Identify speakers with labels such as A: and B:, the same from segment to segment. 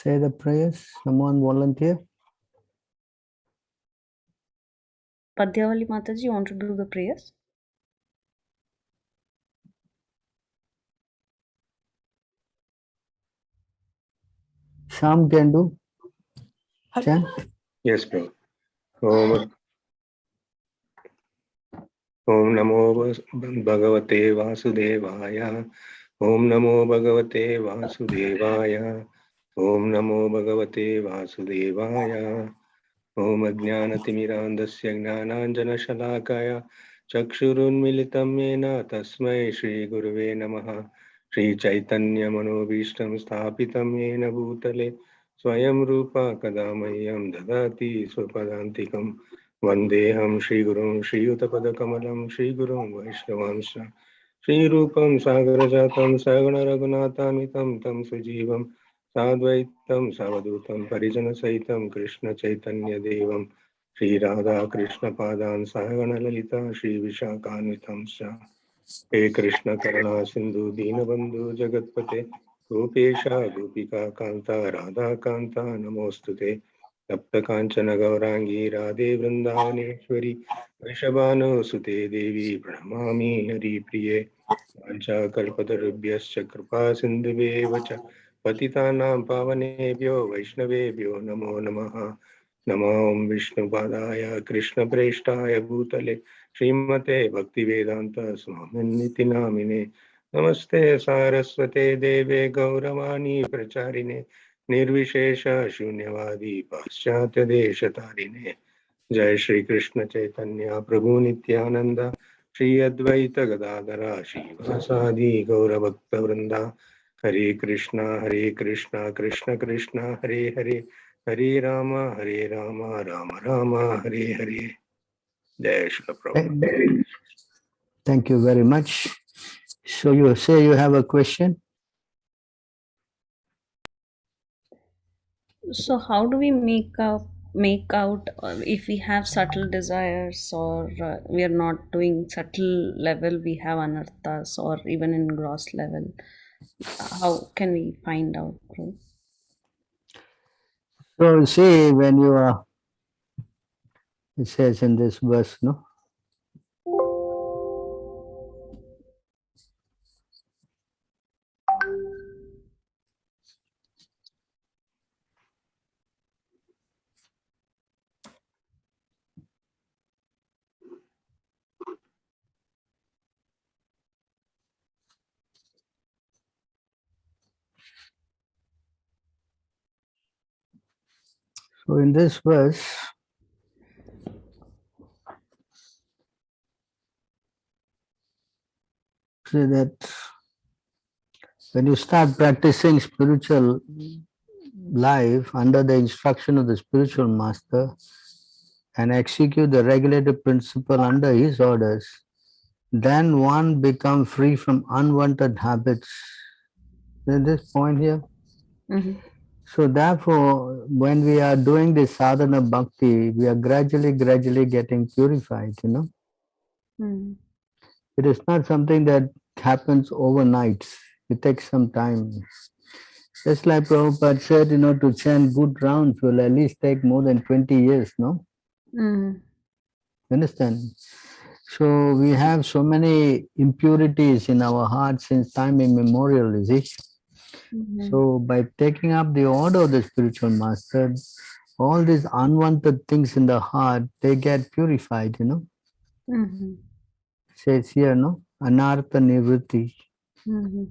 A: say the prayers? Someone volunteer?
B: Padhyavali Mataji, you want to do the prayers?
A: Sham can do. Chan?
C: Yes, bro. Om Namo Bhagavate Vasudevaya. Om Namo Bhagavate Vasudevaya. Om Namo Bhagavate Vasudevaya. Om Ajnanatimirandasya Gnananjana Shalakaya Chakshurunmilitam Yena Tasmai Shri Gurave Namaha. Shri Chaitanya Manobhishtam Sthapitam Yena Bhutale Swayam Rupa Kadamayyam Dadati Swapadantikam Vandeham Shri Gurum Shri Utapadakkamalam Shri Gurum Vaishnavamsha Shri Rupam Sagarajatam Sagana Raghunatamitam Tam Sujivam Sadvaitam Savadutam Parijana Saitam Krishna Chaitanya Devam Shri Radha Krishna Padan Sahagana Lalita Shri Vishakanitam Sha He Krishna Karana Sindhu Dinabandhu Jagatpate Gopesha Gopika Kanta Radha Kanta Namostute Tapta Kanchana Gaurangi Radhe Vrindavaneshwari Vrishabhanu Sute Devi Pranamami Hari Priye Vancha Kalpatarubhyascha Kripa Sindhuve Vacha Patitanam Pavanebhyo Vaishnavebhyo Namo Namaha Namo Om Vishnupadaya Krishna Preshtaya Bhutale Srimate Bhaktivedanta Swaminiti Namine Namaste Saraswate Deve Gauravani Pracharine Nirvishesha Shunyavadi Paschatya Deshatarine Jai Shri Krishna Chaitanya Prabhu Nityananda Shri Advaita Gadadara Shri Vasadi Gaura Bhakta Vrinda Hare Krishna Krishna Krishna Hare Hare Hare Rama Rama Rama Hare Hare Jai Shri Prabhu.
A: Thank you very much. So you say you have a question?
B: So how do we make out if we have subtle desires, or we are not doing subtle level, we have anarthas, or even in gross level? How can we find out, Prabhu?
A: So see, when you are, it says in this verse, no? So in this verse, say that when you start practicing spiritual life under the instruction of the spiritual master and execute the regulative principle under his orders, then one becomes free from unwanted habits. Is this point here?
B: Mm-hmm.
A: So therefore, when we are doing this sadhana bhakti, we are gradually getting purified, you know.
B: Mm-hmm.
A: It is not something that happens overnight. It takes some time. Just like Prabhupada said, you know, to chant good rounds will at least take more than 20 years, no?
B: Mm-hmm.
A: Understand? So we have so many impurities in our heart since time immemorial, is it?
B: Mm-hmm.
A: So by taking up the order of the spiritual master, all these unwanted things in the heart, they get purified, you know.
B: Mm-hmm.
A: It says here, no? Anartha nivritti.
B: Mm-hmm.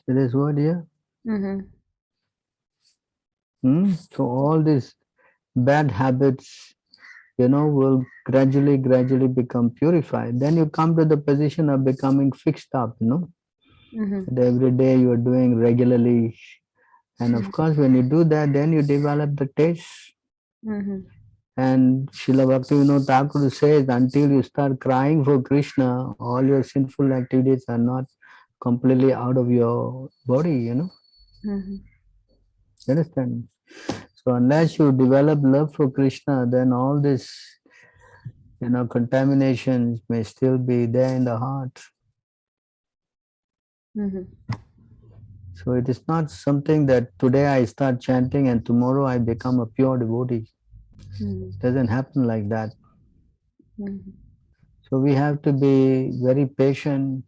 A: It is what here?
B: Mm-hmm.
A: So all these bad habits, you know, will gradually become purified. Then you come to the position of becoming fixed up, you know.
B: Mm-hmm.
A: That every day you are doing regularly. And of course, when you do that, then you develop the taste.
B: Mm-hmm.
A: And Srila Bhaktivinoda Thakur says, until you start crying for Krishna, all your sinful activities are not completely out of your body, you know.
B: Mm-hmm.
A: You understand? So unless you develop love for Krishna, then all this, you know, contaminations may still be there in the heart.
B: Mm-hmm.
A: So it is not something that today I start chanting and tomorrow I become a pure devotee. It doesn't happen like that. So we have to be very patient.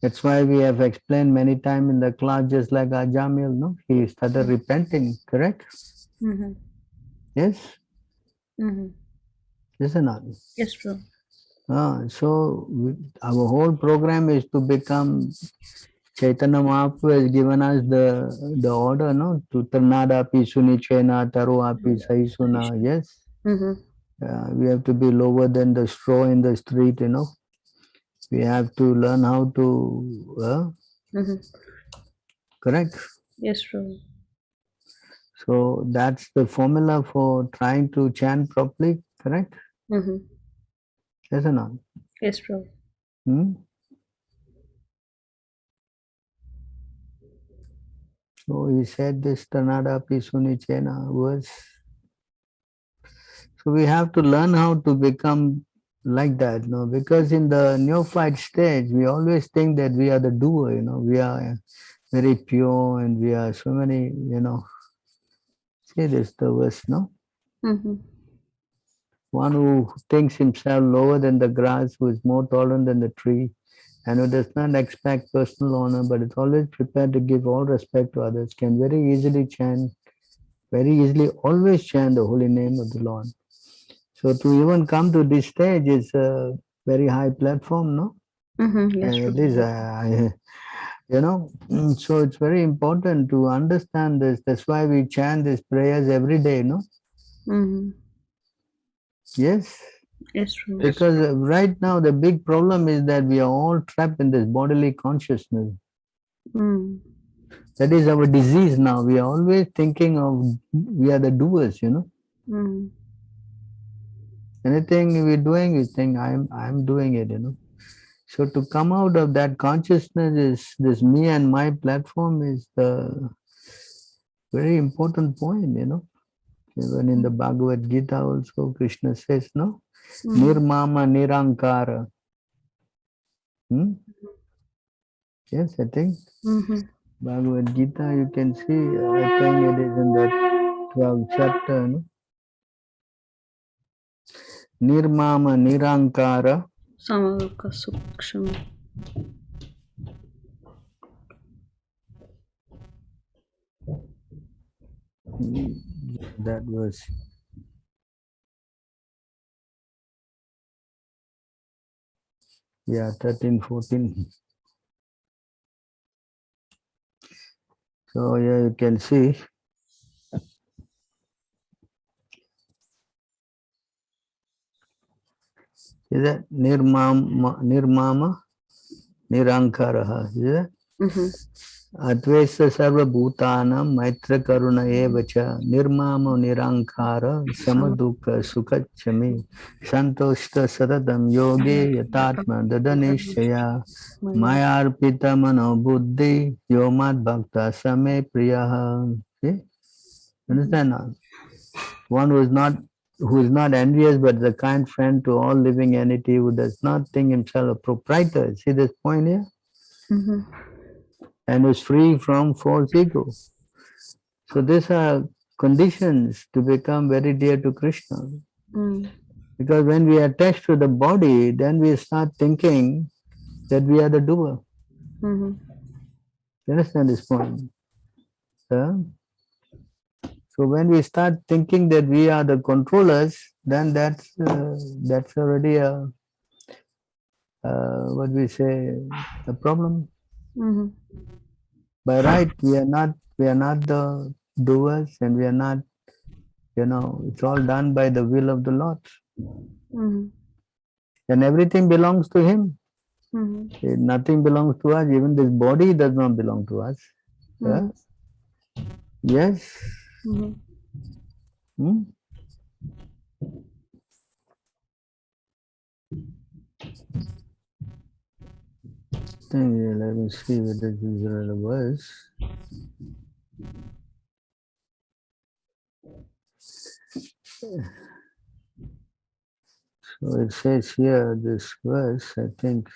A: That's why we have explained many times in the class, just like Ajamil, no? He started repenting, correct? Yes? Yes or not?
B: Yes, bro.
A: Our whole program is to become. Chaitanya Mahaprabhu has given us the order, no? To Tarnada api sunichena, taro api sahisuna. Yes? We have to be lower than the straw in the street, you know. We have to learn how to, correct?
B: Yes, bro.
A: So that's the formula for trying to chant properly, correct? Yes or not?
B: Yes, bro.
A: Hmm? So he said this Tanada Pisuni Chena verse. So we have to learn how to become like that, no? Because in the neophyte stage, we always think that we are the doer, you know, we are very pure and we are so many, you know. See this, the verse, no? One who thinks himself lower than the grass, who is more tolerant than the tree, and who does not expect personal honor, but is always prepared to give all respect to others, can very easily chant, very easily always chant the holy name of the Lord. So to even come to this stage is a very high platform, no?
B: Yes,
A: At
B: bro.
A: least, you know, so it's very important to understand this. That's why we chant these prayers every day, no? Yes.
B: Yes, bro.
A: Because right now the big problem is that we are all trapped in this bodily consciousness. That is our disease now. We are always thinking of we are the doers, you know. Anything we're doing, we think I'm doing it, you know. So to come out of that consciousness is this me and my platform is the very important point, you know. Even in the Bhagavad Gita also Krishna says, no? Nirmama Nirankara. Yes, I think Bhagavad Gita, you can see, I think it is in the 12th chapter, no? Nirmama Nirankara.
B: Samavaka Sukshama.
A: That was, yeah, 13, 14. So yeah, you can see. Is that Nirmama Nirankara? Is that? Advesa Sarva Bhutanam Maitra Karuna Evacha Nirmama Nirankara Samadukha Sukhachami Santoshta Saradam Yogi Yatatma Dadanishaya Mayarpita Mano Buddhi Yomat Bhakta Same Priyaha. See? Understand now? One who is not envious but the kind friend to all living entity, who does not think himself a proprietor. See this point here? And is free from false ego. So these are conditions to become very dear to Krishna. Because when we attach to the body, then we start thinking that we are the doer. You understand this point? Yeah? So when we start thinking that we are the controllers, then that's already a what we say, a problem. By right, we are not the doers, and we are not, you know, it's all done by the will of the Lord. And everything belongs to Him. Nothing belongs to us. Even this body does not belong to us. Yes. Let me see whether this is a verse. So it says here, this verse, I think.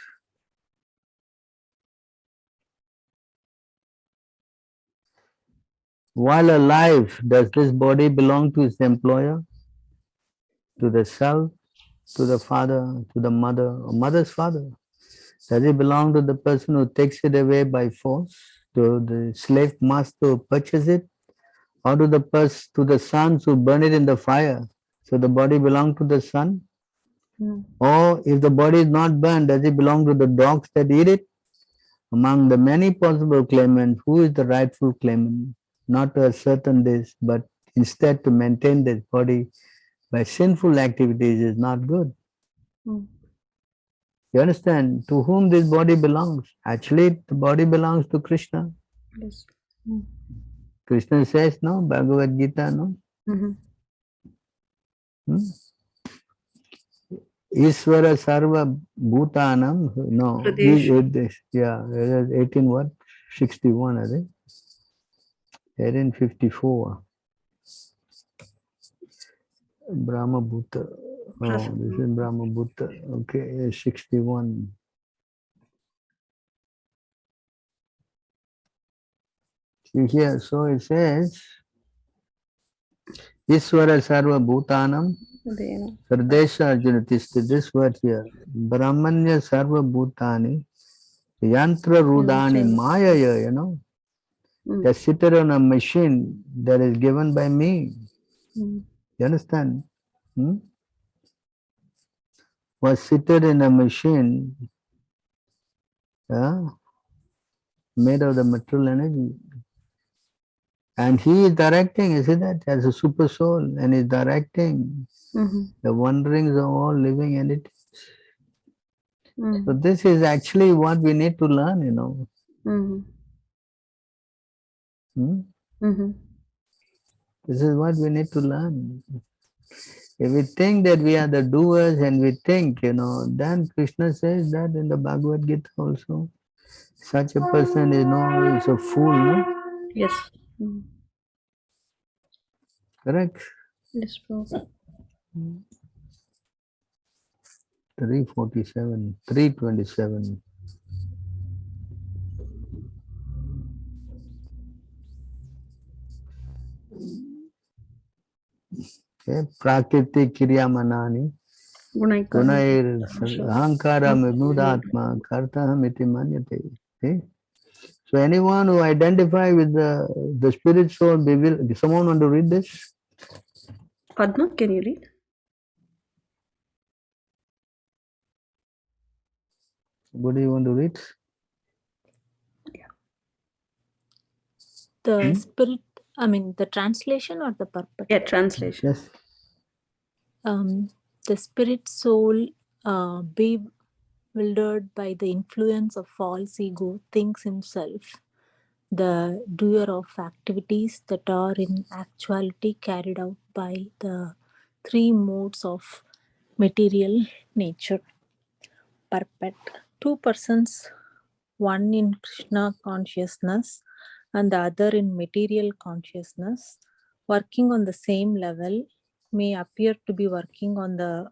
A: While alive, does this body belong to its employer, to the self, to the father, to the mother, or mother's father? Does it belong to the person who takes it away by force, to the slave master who purchases it, or to the sons who burn it in the fire? So the body belongs to the son?
B: No.
A: Or if the body is not burned, does it belong to the dogs that eat it? Among the many possible claimants, who is the rightful claimant? Not to ascertain this, but instead to maintain this body by sinful activities is not good.
B: Mm.
A: You understand? To whom this body belongs? Actually, the body belongs to Krishna.
B: Yes. Mm.
A: Krishna says, no, Bhagavad Gita, no.
B: Mm-hmm.
A: Hmm? Isvara Sarva Bhutanam, no,
B: Pradesh.
A: yeah, 18 what? 61, I think. 1854. Brahma Bhuta. Oh, this is Brahma Bhuta. Okay, 61. See here, so it says, Isvara Sarva Bhutanam,
B: Dena.
A: Sardesha Arjuna Tishti. This word here. Brahmanya Sarva Bhutani, Yantra Rudani Mayaya, you know. They're seated on a machine that is given by me.
B: Mm.
A: You understand? Hmm? Was seated in a machine made of the material energy. And he is directing, you see that, as a super soul, and is directing the wanderings of all living entities. So this is actually what we need to learn, you know. This is what we need to learn. If we think that we are the doers and we think, you know, then Krishna says that in the Bhagavad Gita also. Such a person is no, is a fool, no?
B: Yes.
A: Correct?
B: Yes, Prabhu.
A: 347, 327. Okay. Prakriti Kiryamanani. Gunair Ahankara Mignudatma Kartaham iti manyate. Okay. So anyone who identify with the spirit soul, someone want to read this?
B: Padma, can you read?
A: What do you want to read?
D: The spirit, I mean, the translation or the purport?
B: Yeah, translation.
A: Yes.
D: The spirit soul, bewildered by the influence of false ego, thinks himself the doer of activities that are in actuality carried out by the three modes of material nature. Purport. Two persons, one in Krishna consciousness and the other in material consciousness, working on the same level, may appear to be working on the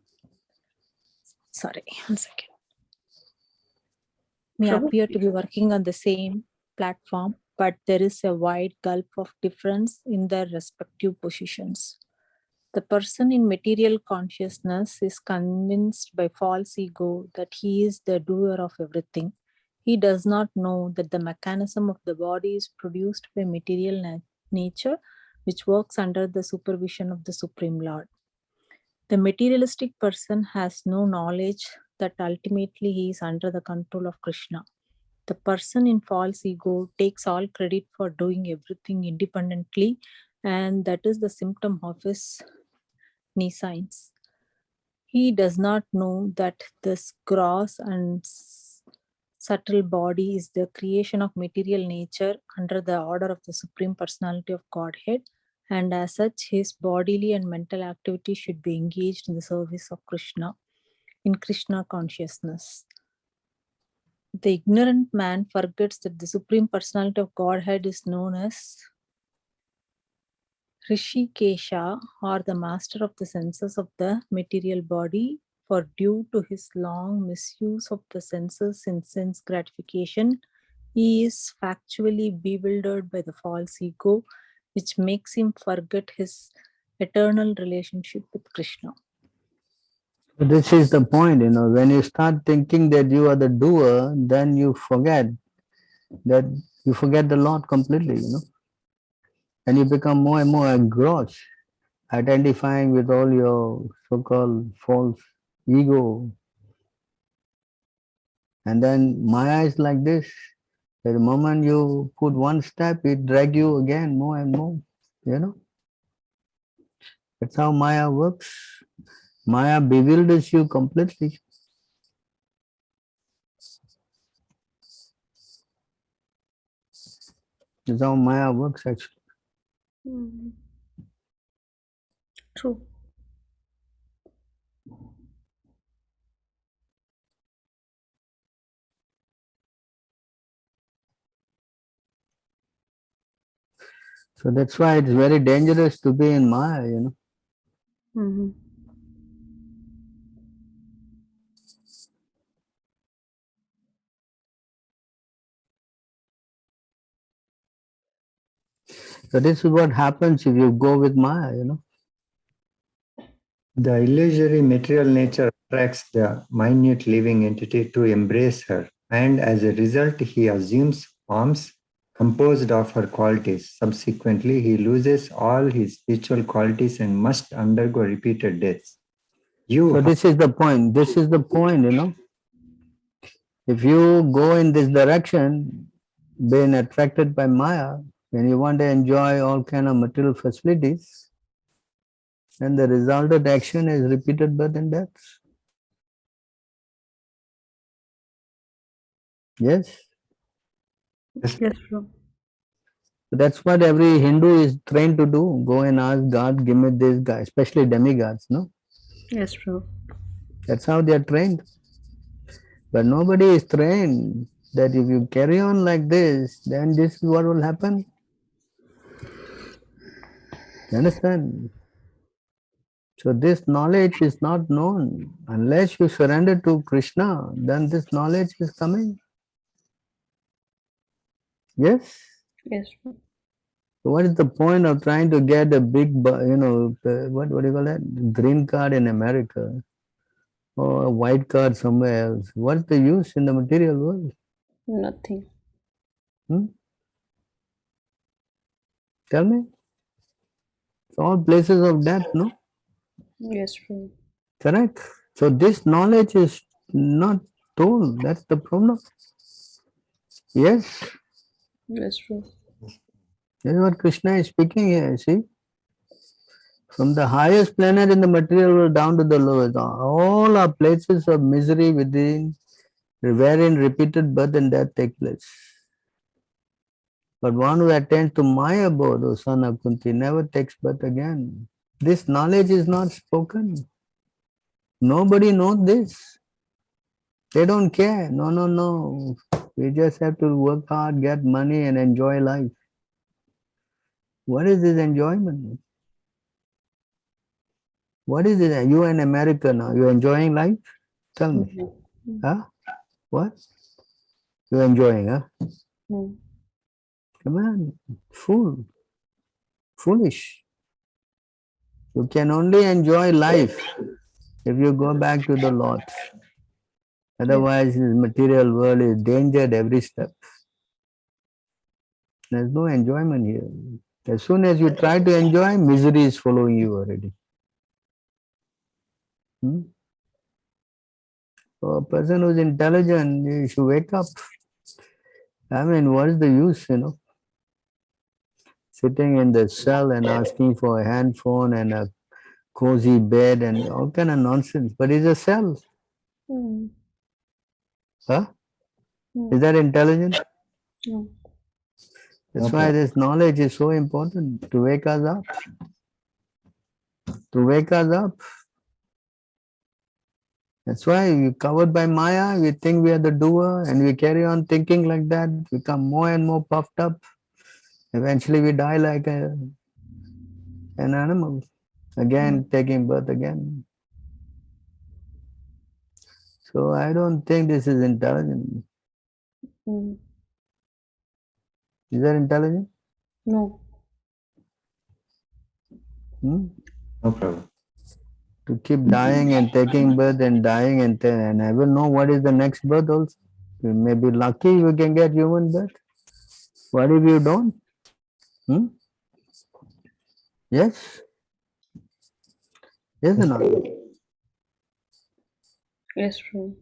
D: appear to be working on the same platform, but there is a wide gulf of difference in their respective positions. The person in material consciousness is convinced by false ego that he is the doer of everything. He does not know that the mechanism of the body is produced by material nature, which works under the supervision of the Supreme Lord. The materialistic person has no knowledge that ultimately he is under the control of Krishna. The person in false ego takes all credit for doing everything independently, and that is the symptom of his nescience. He does not know that this gross and subtle body is the creation of material nature under the order of the Supreme Personality of Godhead, and as such, his bodily and mental activity should be engaged in the service of Krishna, in Krishna consciousness. The ignorant man forgets that the Supreme Personality of Godhead is known as Rishikesha, or the master of the senses of the material body, for due to his long misuse of the senses in sense gratification, he is factually bewildered by the false ego which makes him forget his eternal relationship with Krishna.
A: This is the point, when you start thinking that you are the doer, then you forget the Lord completely, and you become more and more engrossed, identifying with all your so-called false ego. And then Maya is like this. The moment you put one step, it drags you again more and more, That's how Maya works. Maya bewilders you completely. That's how Maya works actually.
B: Mm. True.
A: So that's why it's very dangerous to be in Maya,
B: Mm-hmm.
A: So this is what happens if you go with Maya,
E: The illusory material nature attracts the minute living entity to embrace her, and as a result, he assumes forms composed of her qualities. Subsequently, he loses all his spiritual qualities and must undergo repeated deaths.
A: So this is the point. This is the point, If you go in this direction, being attracted by Maya, and you want to enjoy all kind of material facilities, then the resultant action is repeated birth and death. Yes.
B: Yes, true.
A: So that's what every Hindu is trained to do. Go and ask God, give me this guy, especially demigods, no?
B: Yes, true.
A: That's how they are trained. But nobody is trained that if you carry on like this, then this is what will happen. You understand? So this knowledge is not known. Unless you surrender to Krishna, then this knowledge is coming. Yes?
B: Yes, true.
A: So what is the point of trying to get a big, what do you call that? Green card in America or a white card somewhere else? What's the use in the material world?
B: Nothing.
A: Hmm? Tell me. It's all places of death, no?
B: Yes, true.
A: Correct. So this knowledge is not told. That's the problem. Yes.
B: Yes, true.
A: This is what Krishna is speaking here, see? From the highest planet in the material world down to the lowest, all are places of misery within, wherein repeated birth and death take place. But one who attends to my abode, O son of Kunti, never takes birth again. This knowledge is not spoken. Nobody knows this. They don't care. No, no, no. We just have to work hard, get money, and enjoy life. What is this enjoyment? What is it? You in America now, you enjoying life? Tell me.
B: Mm-hmm.
A: Huh? What? You enjoying, huh?
B: Mm.
A: Come on. Fool. Foolish. You can only enjoy life if you go back to the Lord. Otherwise, this material world is danger at every step. There's no enjoyment here. As soon as you try to enjoy, misery is following you already. So a person who's intelligent, you should wake up. I mean, what is the use, Sitting in the cell and asking for a handphone and a cozy bed and all kind of nonsense. But it's a cell.
B: Mm.
A: Huh?
B: Mm.
A: Is that intelligent?
B: No.
A: That's
E: Okay.
A: why this knowledge is so important to wake us up. To wake us up. That's why we're covered by Maya, we think we are the doer and we carry on thinking like that, become more and more puffed up. Eventually we die like an animal, again taking birth again. So I don't think this is intelligent.
B: Mm.
A: Is that intelligent?
B: No.
A: Hmm?
E: No problem.
A: To keep dying and taking birth and dying and I will know what is the next birth also. You may be lucky you can get human birth. What if you don't? Hmm? Yes? Yes or not?
B: Yes, Prabhu.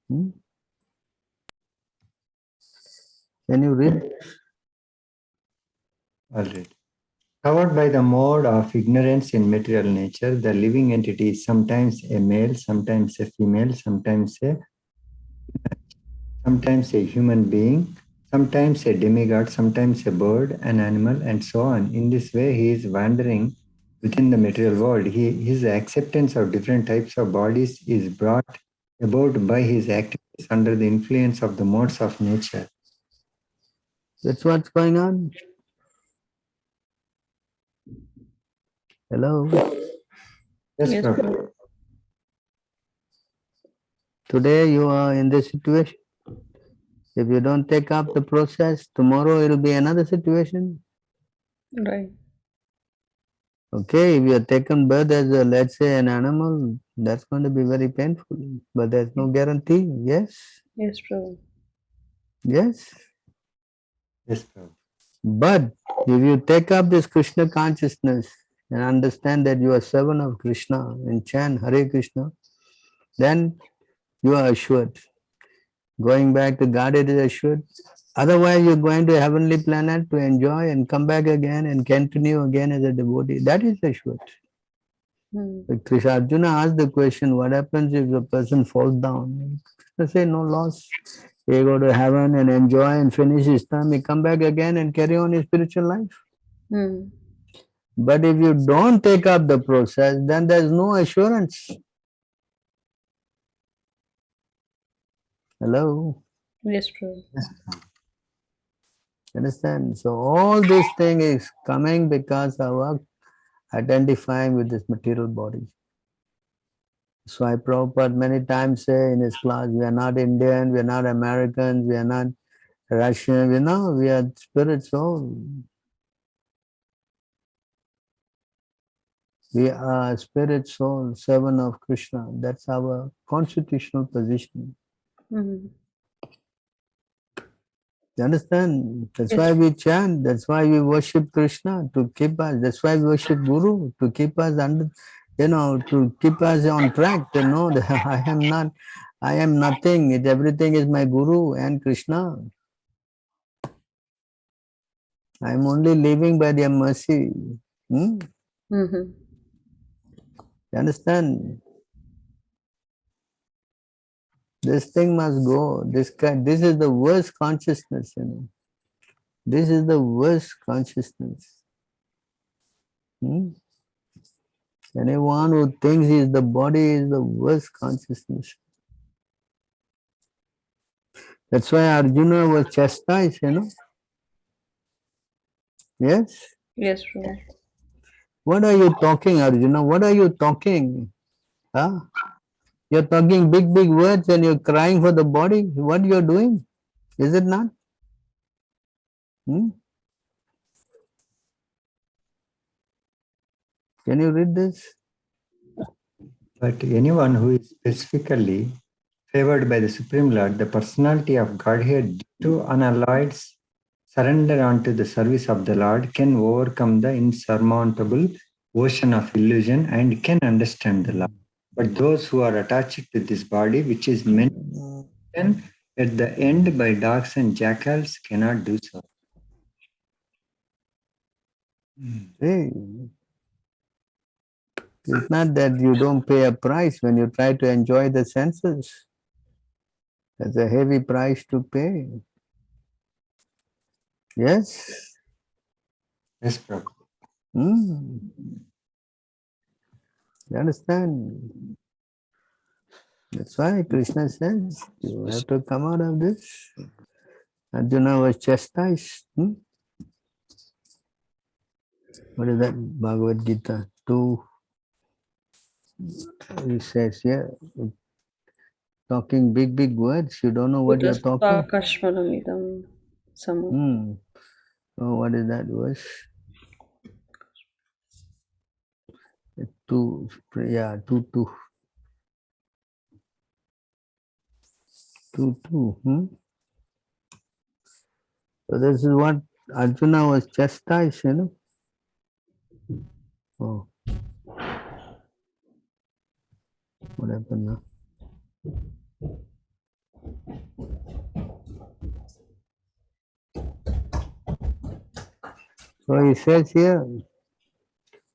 A: Hmm? Can you read?
E: All right. Covered by the mode of ignorance in material nature, the living entity is sometimes a male, sometimes a female, sometimes a human being, sometimes a demigod, sometimes a bird, an animal, and so on. In this way, he is wandering within the material world. His acceptance of different types of bodies is brought about by his activities under the influence of the modes of nature.
A: That's what's going on. Hello?
E: Yes,
B: Yes,
E: Prabhu.
B: Prabhu.
A: Today you are in this situation. If you don't take up the process, tomorrow it will be another situation.
B: Right.
A: Okay, if you are taken birth as a, let's say, an animal, that's going to be very painful. But there's no guarantee. Yes?
B: Yes, Prabhu.
A: Yes?
E: Yes, Prabhu.
A: But if you take up this Krishna consciousness and understand that you are servant of Krishna and chant Hare Krishna, then you are assured. Going back to God, it is assured. Otherwise, you're going to a heavenly planet to enjoy and come back again and continue again as a devotee. That is assured.
B: Hmm.
A: Krishna Arjuna asked the question, what happens if the person falls down? Krishna said, no loss. He go to heaven and enjoy and finish his time. He come back again and carry on his spiritual life.
B: Hmm.
A: But if you don't take up the process, then there's no assurance. Hello?
B: Yes, Prabhu.
A: Understand? So all this thing is coming because of our identifying with this material body. So I Prabhupada many times say in his class, we are not Indian, we are not Americans, we are not Russian, we are spirit soul. We are spirit soul, servant of Krishna. That's our constitutional position.
B: Hmm.
A: You understand? That's
B: Yes.
A: why we chant. That's why we worship Krishna to keep us. That's why we worship Guru to keep us under, to keep us on track. To know that I am nothing. Everything is my Guru and Krishna. I am only living by their mercy. Hmm?
B: Mm-hmm.
A: You understand? This thing must go. This is the worst consciousness. This is the worst consciousness. Hmm? Anyone who thinks is the body is the worst consciousness. That's why Arjuna was chastised, Yes?
B: Yes, Prabhu.
A: What are you talking, Arjuna? What are you talking? Huh? You're talking big, big words and you're crying for the body. What you're doing? Is it not? Hmm? Can you read this?
E: But anyone who is specifically favored by the Supreme Lord, the personality of Godhead, due to unalloyed surrender unto the service of the Lord, can overcome the insurmountable ocean of illusion and can understand the Lord. But those who are attached to this body, which is meant at the end by dogs and jackals, cannot do so.
A: Hey, it's not that you don't pay a price when you try to enjoy the senses. There's a heavy price to pay. Yes?
E: Yes, Prabhu.
A: Hmm. You understand? That's why Krishna says you have to come out of this. Arjuna was chastised. What is that? Bhagavad Gita 2. He says, yeah, talking big words. You don't know what you're talking.
B: Kashmalamidam Sama.
A: Oh, what is that verse? 2, yeah, 2, 2, 2. So this is what Arjuna was chastised, Oh, what happened now? So he says here,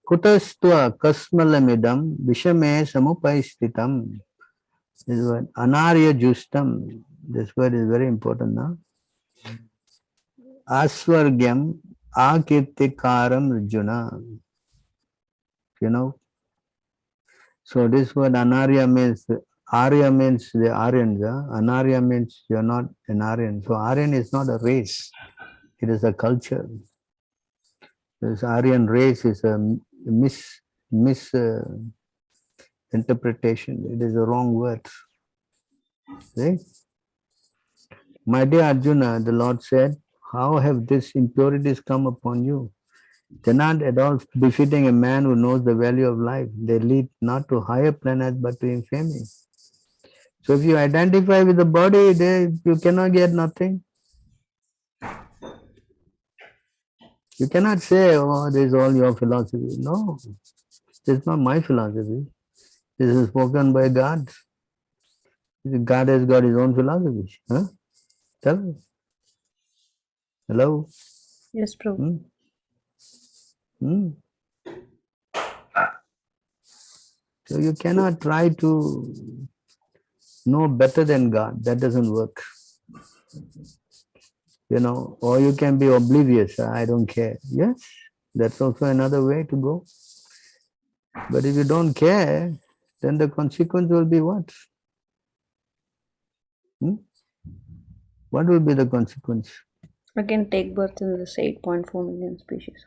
A: Kutastva kasmalamidam vishame samupaistitam. This word, anarya justam. This word is very important now. Aswargyam akirtikaram Arjuna. So this word anarya means, Arya means the Aryans. Anarya means you're not an Aryan. So Aryan is not a race. It is a culture. This Aryan race is a misinterpretation. It is a wrong word. See? My dear Arjuna, the Lord said, how have these impurities come upon you? They're not at all befitting a man who knows the value of life. They lead not to higher planets but to infamy. So if you identify with the body, you cannot get nothing. You cannot say, oh, this is all your philosophy. No, this is not my philosophy. This is spoken by God. God has got his own philosophy. Huh? Tell me. Hello?
B: Yes, Prabhu.
A: Hmm? Hmm? So you cannot try to know better than God. That doesn't work. Or you can be oblivious. I don't care. Yes, that's also another way to go. But if you don't care, then the consequence will be what? What will be the consequence?
B: Again, take birth in this 8.4 million species.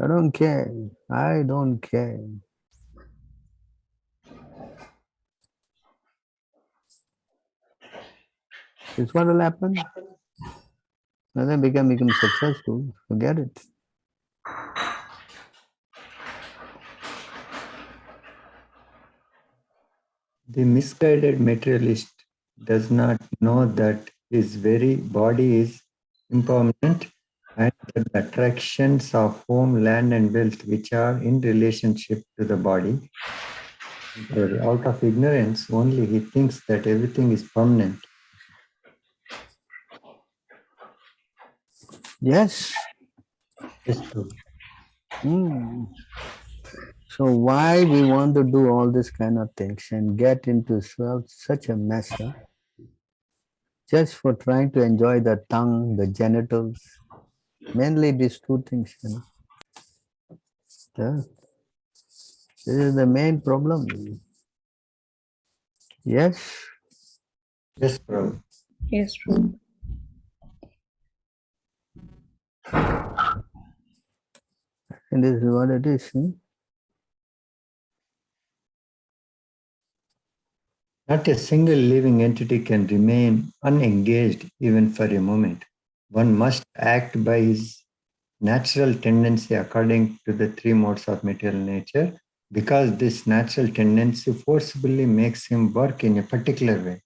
A: I don't care. I don't care. This what will happen. And then become successful. Forget it.
E: The misguided materialist does not know that his very body is impermanent and that the attractions of home, land, and wealth, which are in relationship to the body, out of ignorance only, he thinks that everything is permanent.
A: Yes.
E: Yes, true.
A: So why we want to do all this kind of things and get into such a mess, just for trying to enjoy the tongue, the genitals, mainly these two things. This is the main problem. Yes.
E: Yes, Prabhu.
B: Yes, Prabhu.
A: And this is what it is.
E: Not a single living entity can remain unengaged even for a moment. One must act by his natural tendency according to the three modes of material nature, because this natural tendency forcibly makes him work in a particular way.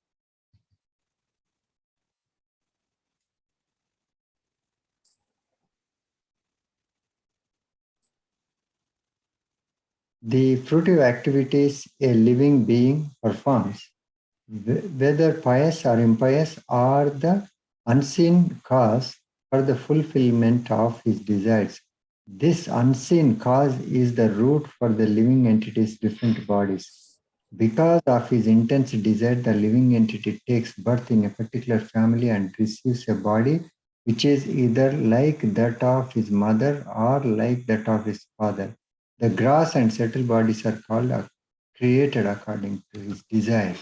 E: The fruitive activities a living being performs, whether pious or impious, are the unseen cause for the fulfillment of his desires. This unseen cause is the root for the living entity's different bodies. Because of his intense desire, the living entity takes birth in a particular family and receives a body which is either like that of his mother or like that of his father. The gross and subtle bodies are called created according to his desire.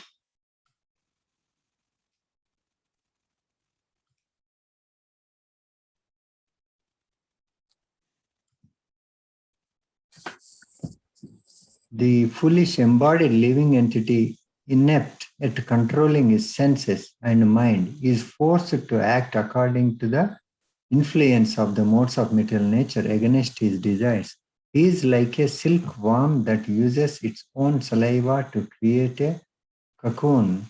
E: The foolish embodied living entity inept at controlling his senses and mind, is forced to act according to the influence of the modes of material nature against his desires. He is like a silk worm that uses its own saliva to create a cocoon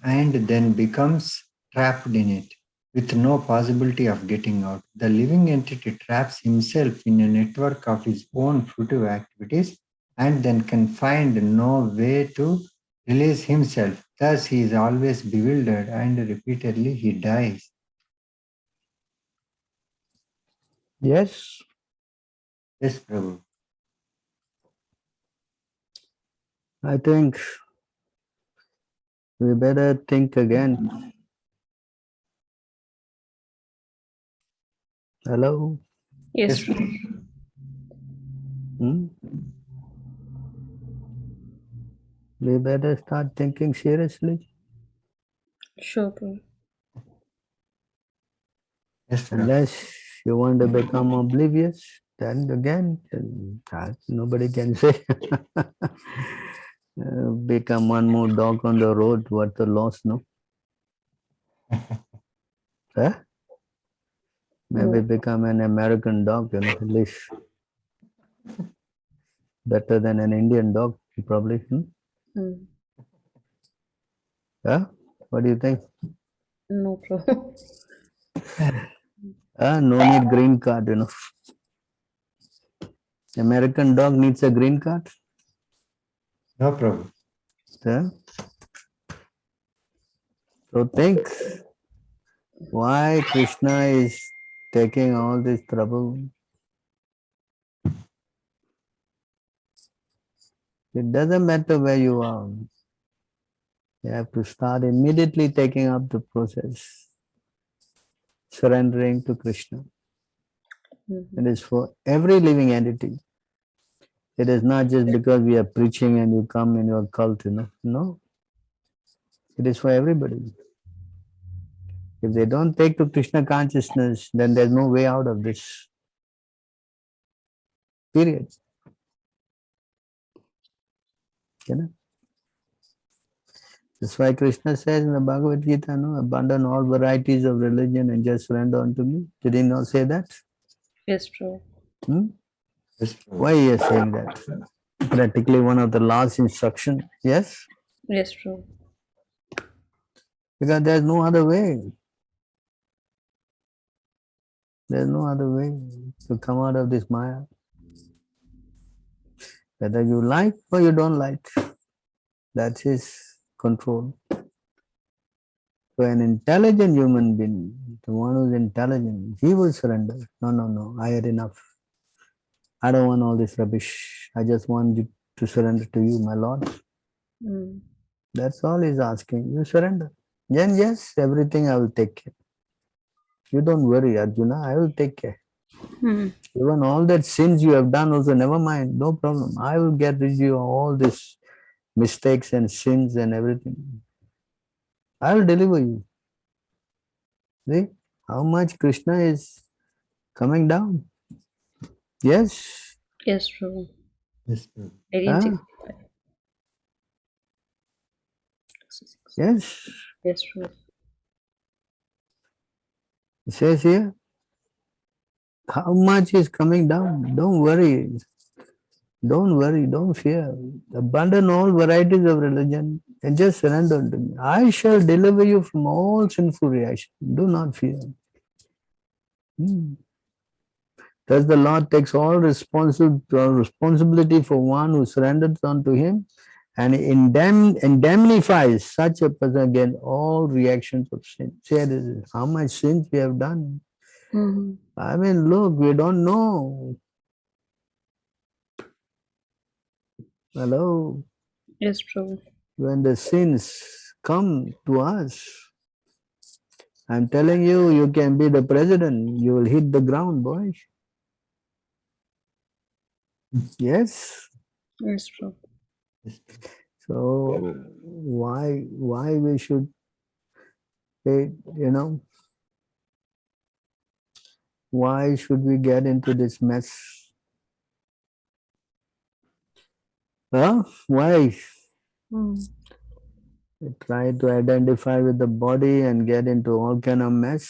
E: and then becomes trapped in it with no possibility of getting out. The living entity traps himself in a network of his own fruitive activities and then can find no way to release himself. Thus, he is always bewildered and repeatedly he dies.
A: Yes,
E: Yes, Prabhu.
A: I think we better think again. Hello?
B: Yes,
E: Yes,
B: Prabhu.
A: Hmm? We better start thinking seriously.
B: Sure, Prabhu.
E: yes, Prabhu.
A: Unless you want to become oblivious, then again, nobody can say. Become one more dog on the road, what the loss, no? Huh? Maybe
B: No.
A: become an American dog, at least better than an Indian dog, probably.
B: Mm.
A: Huh? What do you think?
B: No, Prabhu.
A: No need green card, American dog needs a green card.
E: No, Prabhu.
A: Huh? So think why Krishna is taking all this trouble. It doesn't matter where you are. You have to start immediately taking up the process, surrendering to Krishna.
B: Mhm.
A: It is for every living entity. It is not just because we are preaching and you come in your cult, No, it is for everybody. If they don't take to Krishna consciousness, then there's no way out of this. Period. You know? That's why Krishna says in the Bhagavad Gita, abandon all varieties of religion and just surrender unto me. Did he not say that?
B: Yes, Prabhu.
A: Hmm?
E: Yes, Prabhu.
A: Why he is saying that? Practically one of the last instructions. Yes?
B: Yes, Prabhu.
A: Because there's no other way. There's no other way to come out of this Maya. Whether you like or you don't like, that's his control. So an intelligent human being, the one who's intelligent, he will surrender. No, I had enough. I don't want all this rubbish. I just want you to surrender to you, my Lord.
B: Mm.
A: That's all he's asking. You surrender. Then yes, everything I will take care. You don't worry, Arjuna, I will take care.
B: Mm.
A: Even all that sins you have done also, never mind, no problem. I will get rid of you of all these mistakes and sins and everything. I will deliver you. See how much Krishna is coming down. Yes.
B: Yes, Prabhu.
E: Yes, Prabhu.
B: 1865.
A: Yes.
B: Yes, Prabhu.
A: It says here, how much is coming down? Don't worry. Don't worry. Don't fear. Abandon all varieties of religion and just surrender to me. I shall deliver you from all sinful reactions. Do not fear. Thus the Lord takes all responsibility for one who surrenders unto him and indemnifies such a person against all reactions of sin. Say this, how much sins we have done.
B: Mm-hmm.
A: I mean, look, we don't know. Hello.
B: Yes, Prabhu.
A: When the sins come to us, I'm telling you, you can be the president. You will hit the ground, boy. Yes.
B: Yes, Prabhu.
E: Yes, Prabhu.
A: So why we should say, why should we get into this mess? Huh? Why? They try to identify with the body and get into all kind of mess.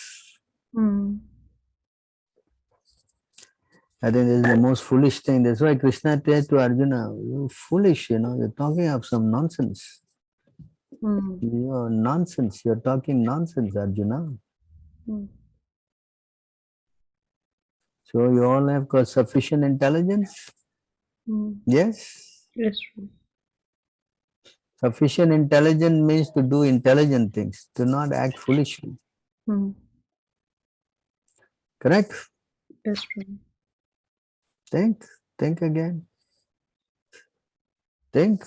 A: I think this is the most foolish thing. That's why Krishna said to Arjuna, "You foolish, you're talking of some nonsense. You're nonsense. You're talking nonsense, Arjuna. So you all have got sufficient intelligence? Yes?
B: Yes.
A: Sufficient intelligence means to do intelligent things, to not act foolishly. Correct?
B: Yes.
A: Think again. Think.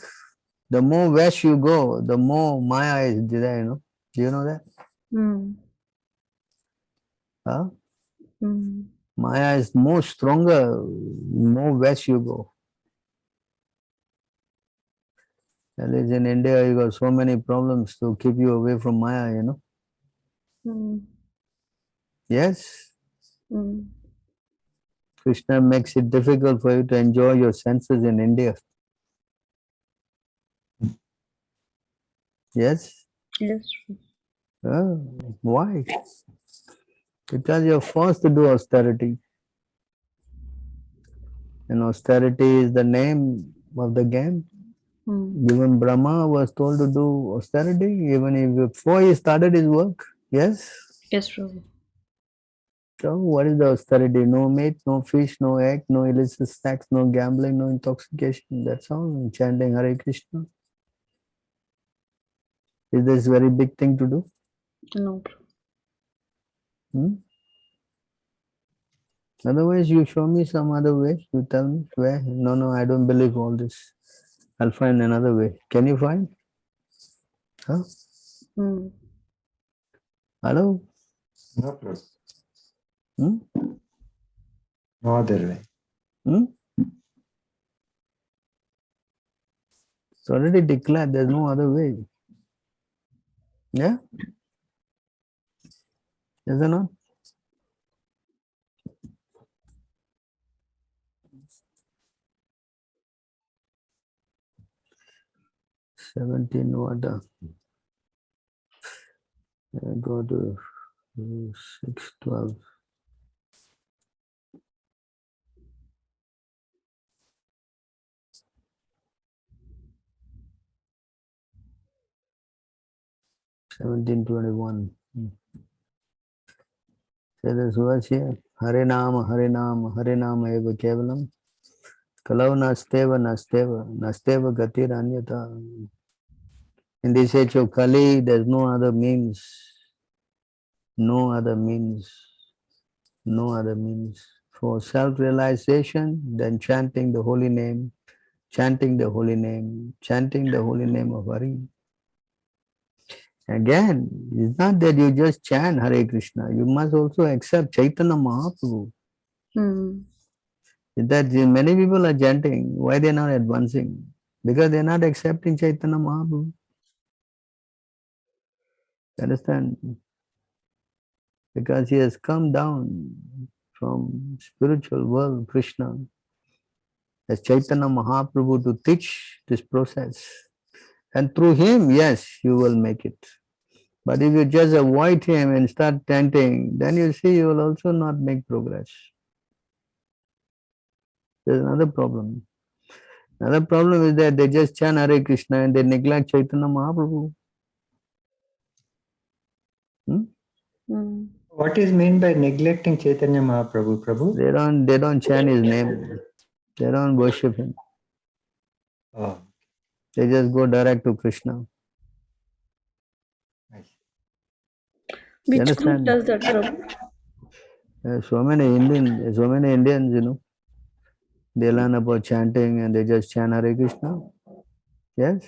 A: The more west you go, the more Maya is there, Do you know that? Huh? Maya is more stronger, more west you go. At least in India, you got so many problems to keep you away from Maya, Yes? Krishna makes it difficult for you to enjoy your senses in India. Yes?
B: Yes.
A: Why? Because you're forced to do austerity. And austerity is the name of the game. Even Brahma was told to do austerity, even if before he started his work. Yes?
B: Yes, Prabhu.
A: So what is the austerity? No meat, no fish, no egg, no illicit sex, no gambling, no intoxication. That's all. Chanting Hare Krishna. Is this very big thing to do?
B: No.
A: Otherwise, you show me some other way. You tell me where. No, I don't believe all this. I'll find another way. Can you find? Huh? Hello?
E: No problem.
A: Hmm?
E: No other way.
A: It's already declared. There's no other way. Yeah? Is it not? $17 water. Go to 612. $17.21. Say this verse here. Hare Nama, Hare Nama, Hare Nama eva kevalam. Kalau nasteva gatir anyata. In this age of Kali, there's no other means. No other means. No other means. For self-realization, then chanting the holy name, chanting the holy name, chanting the holy name of Hari. Again, it's not that you just chant Hare Krishna. You must also accept Chaitanya Mahaprabhu. That many people are chanting. Why they are not advancing? Because they are not accepting Chaitanya Mahaprabhu. Understand? Because he has come down from spiritual world, Krishna, as Chaitanya Mahaprabhu to teach this process. And through him, yes, you will make it. But if you just avoid him and start chanting, then you see you will also not make progress. There's another problem. Another problem is that they just chant Hare Krishna and they neglect Chaitanya Mahaprabhu.
E: What is meant by neglecting Chaitanya Mahaprabhu, Prabhu?
A: They don't chant his name. They don't worship him.
E: Oh,
A: They just go direct to Krishna.
E: I see.
A: You
B: Which group
A: understand?
B: does that, Prabhu?
A: So many Indians, they learn about chanting and they just chant Hare Krishna. Yes?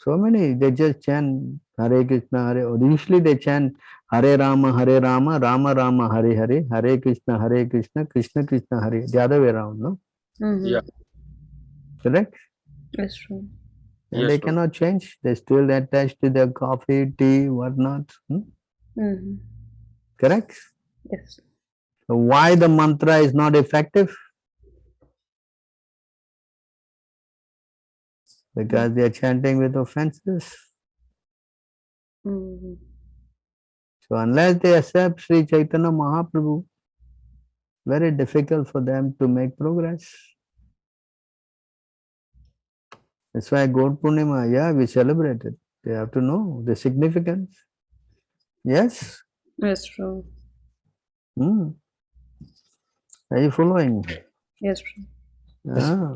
A: So many, they just chant Hare Krishna, Hare. Usually they chant Hare Rama, Rama Rama, Hare Hare, Hare Krishna, Krishna Krishna, Hare. The other way around, no?
C: Yeah.
A: Correct?
B: That's true.
A: And
C: Yes,
A: they
C: Prabhu.
A: cannot change. They still attached to their coffee, tea, whatnot. Correct?
B: Yes.
A: So why the mantra is not effective? because they are chanting with offenses.
B: Mm.
A: So unless they accept Sri Chaitanya Mahaprabhu, very difficult for them to make progress. That's why Gaur Purnima, yeah, we celebrate it. They have to know the significance. Yes?
B: Yes, true.
A: Hmm. Are you following?
B: Yes, true.
A: Ah.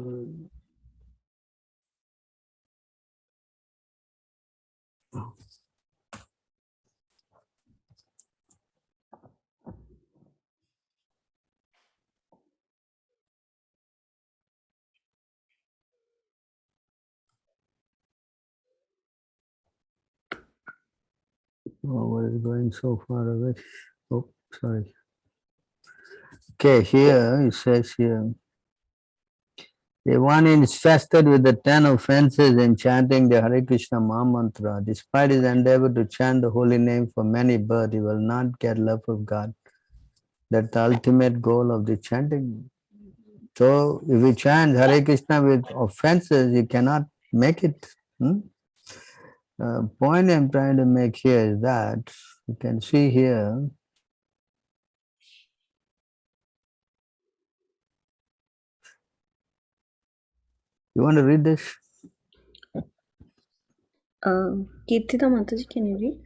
A: Oh, what is going so far away? Oh, sorry. Okay, here it says here. The one infested with the 10 offenses in chanting the Hare Krishna Maha Mantra, despite his endeavor to chant the holy name for many births, he will not get love of God. That's the ultimate goal of the chanting. So, if you chant Hare Krishna with offenses, you cannot make it. Point I'm trying to make here is that you can see here. You want to read this?
B: Kirtita Mataji, can you read?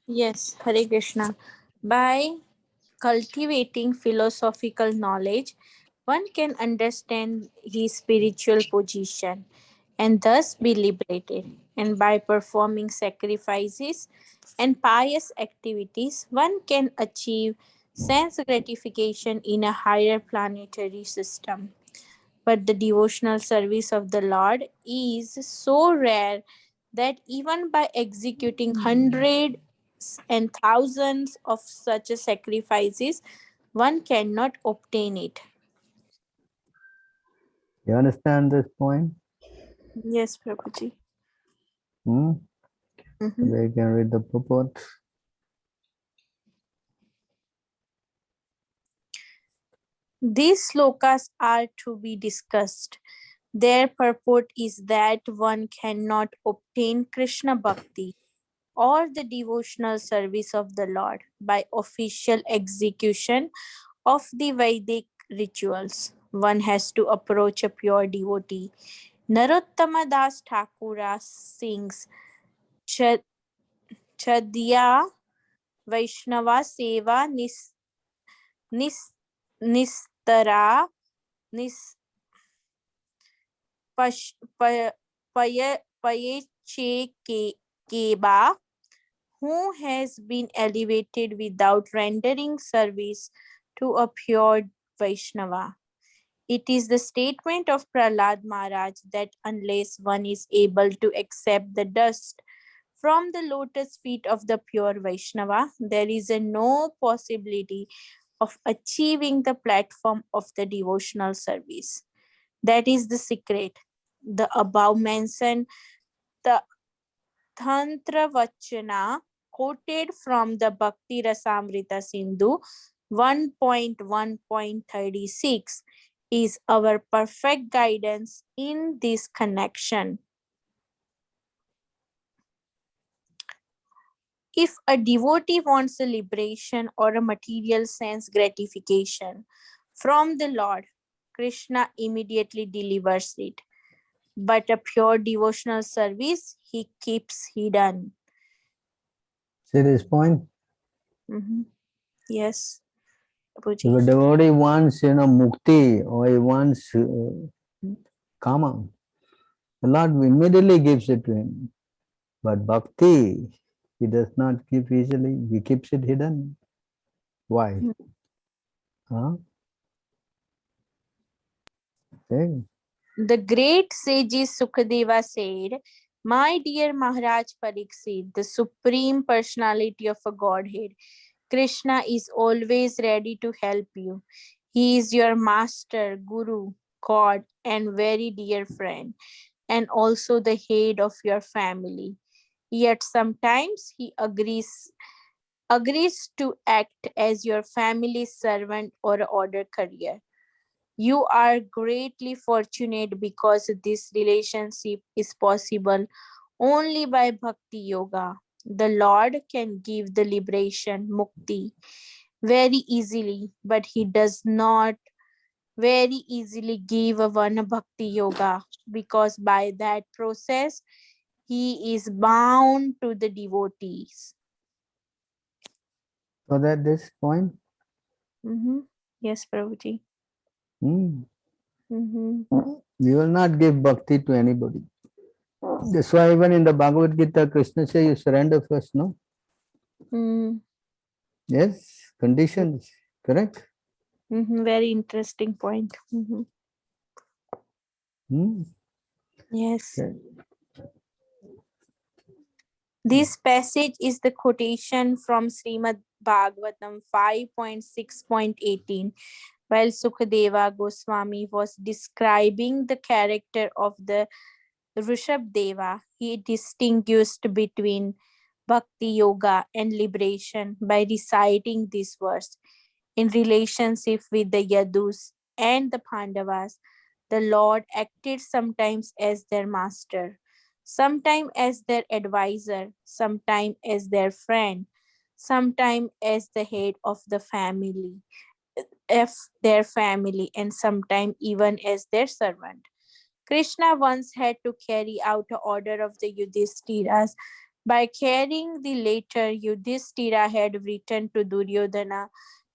D: Yes, Hare Krishna. By cultivating philosophical knowledge, one can understand his spiritual position and thus be liberated. And by performing sacrifices and pious activities, one can achieve sense gratification in a higher planetary system. But the devotional service of the Lord is so rare that even by executing hundreds and thousands of such sacrifices, one cannot obtain it.
A: You understand this point?
D: Yes, Prabhuji.
A: Hmm?
D: Mhm.
A: We can read the purport.
D: These slokas are to be discussed. Their purport is that one cannot obtain Krishna Bhakti or the devotional service of the Lord by official execution of the Vedic rituals. One has to approach a pure devotee. Narottama Das Thakura sings Chadiya Vaishnava Seva Nis, Nistara Nis Pash, pa, Payeche Keba, who has been elevated without rendering service to a pure Vaishnava. It is the statement of Prahlad Maharaj that unless one is able to accept the dust from the lotus feet of the pure Vaishnava, there is no possibility of achieving the platform of the devotional service. That is the secret. The above mentioned the Tantra Vachana quoted from the Bhakti Rasamrita Sindhu 1.1.36 is our perfect guidance in this connection. If a devotee wants a liberation or a material sense gratification from the Lord, Krishna immediately delivers it. But a pure devotional service he keeps hidden.
A: See this point?
D: Mhm. Yes,
A: If
D: Prabhuji.
A: a devotee wants, mukti or he wants kama, the Lord immediately gives it to him. But bhakti, he does not give easily. He keeps it hidden. Why? Huh? Okay.
D: The great sages Sukadeva said, my dear Maharaj Pariksit, the supreme personality of a Godhead, Krishna is always ready to help you. He is your master, guru, God, and very dear friend, and also the head of your family. Yet sometimes he agrees to act as your family's servant or order courier.
F: You are greatly fortunate because this relationship is possible only by bhakti yoga. The Lord can give the liberation, mukti, very easily, but He does not very easily give one bhakti yoga, because by that process He is bound to the devotees.
A: So that this point,
F: Yes, Prabhuji.
A: you
F: Mhm.
A: will not give bhakti to anybody. That's why even in the Bhagavad Gita, Krishna says you surrender first, no?
F: Mm.
A: Yes, conditions, correct?
F: Very interesting point. Yes.
A: Okay.
F: This passage is the quotation from Srimad Bhagavatam 5.6.18, while Sukadeva Goswami was describing the character of the Rishabdeva. He distinguished between bhakti yoga and liberation by reciting this verse. In relationship with the Yadus and the Pandavas, the Lord acted sometimes as their master, sometimes as their advisor, sometimes as their friend, sometimes as the head of the family, and sometimes even as their servant. Krishna once had to carry out the order of the Yudhishtiras. By carrying the latter, Yudhishthira had written to Duryodhana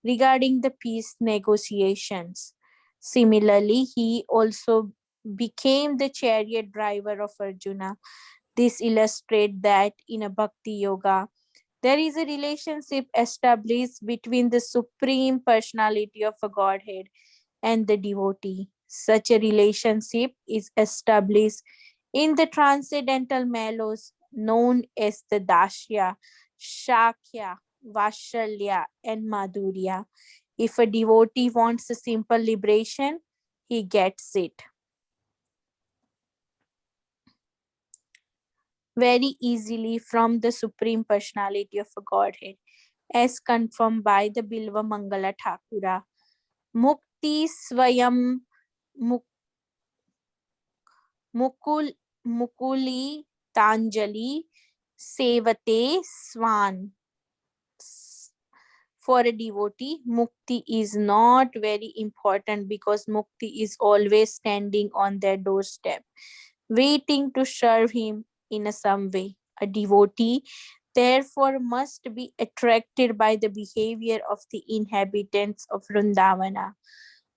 F: regarding the peace negotiations. Similarly, he also became the chariot driver of Arjuna. This illustrates that in a bhakti yoga, there is a relationship established between the Supreme Personality of a Godhead and the devotee. Such a relationship is established in the transcendental mellows known as the Dashya, Shakya, Vashalya, and Madhurya. If a devotee wants a simple liberation, he gets it very easily from the Supreme Personality of a Godhead, as confirmed by the Bilva Mangala Thakura. Mukti Swayam Mukul Mukuli Tanjali Sevate Swan. For a devotee, mukti is not very important because mukti is always standing on their doorstep, waiting to serve him in some way. A devotee, therefore, must be attracted by the behavior of the inhabitants of Vrindavana,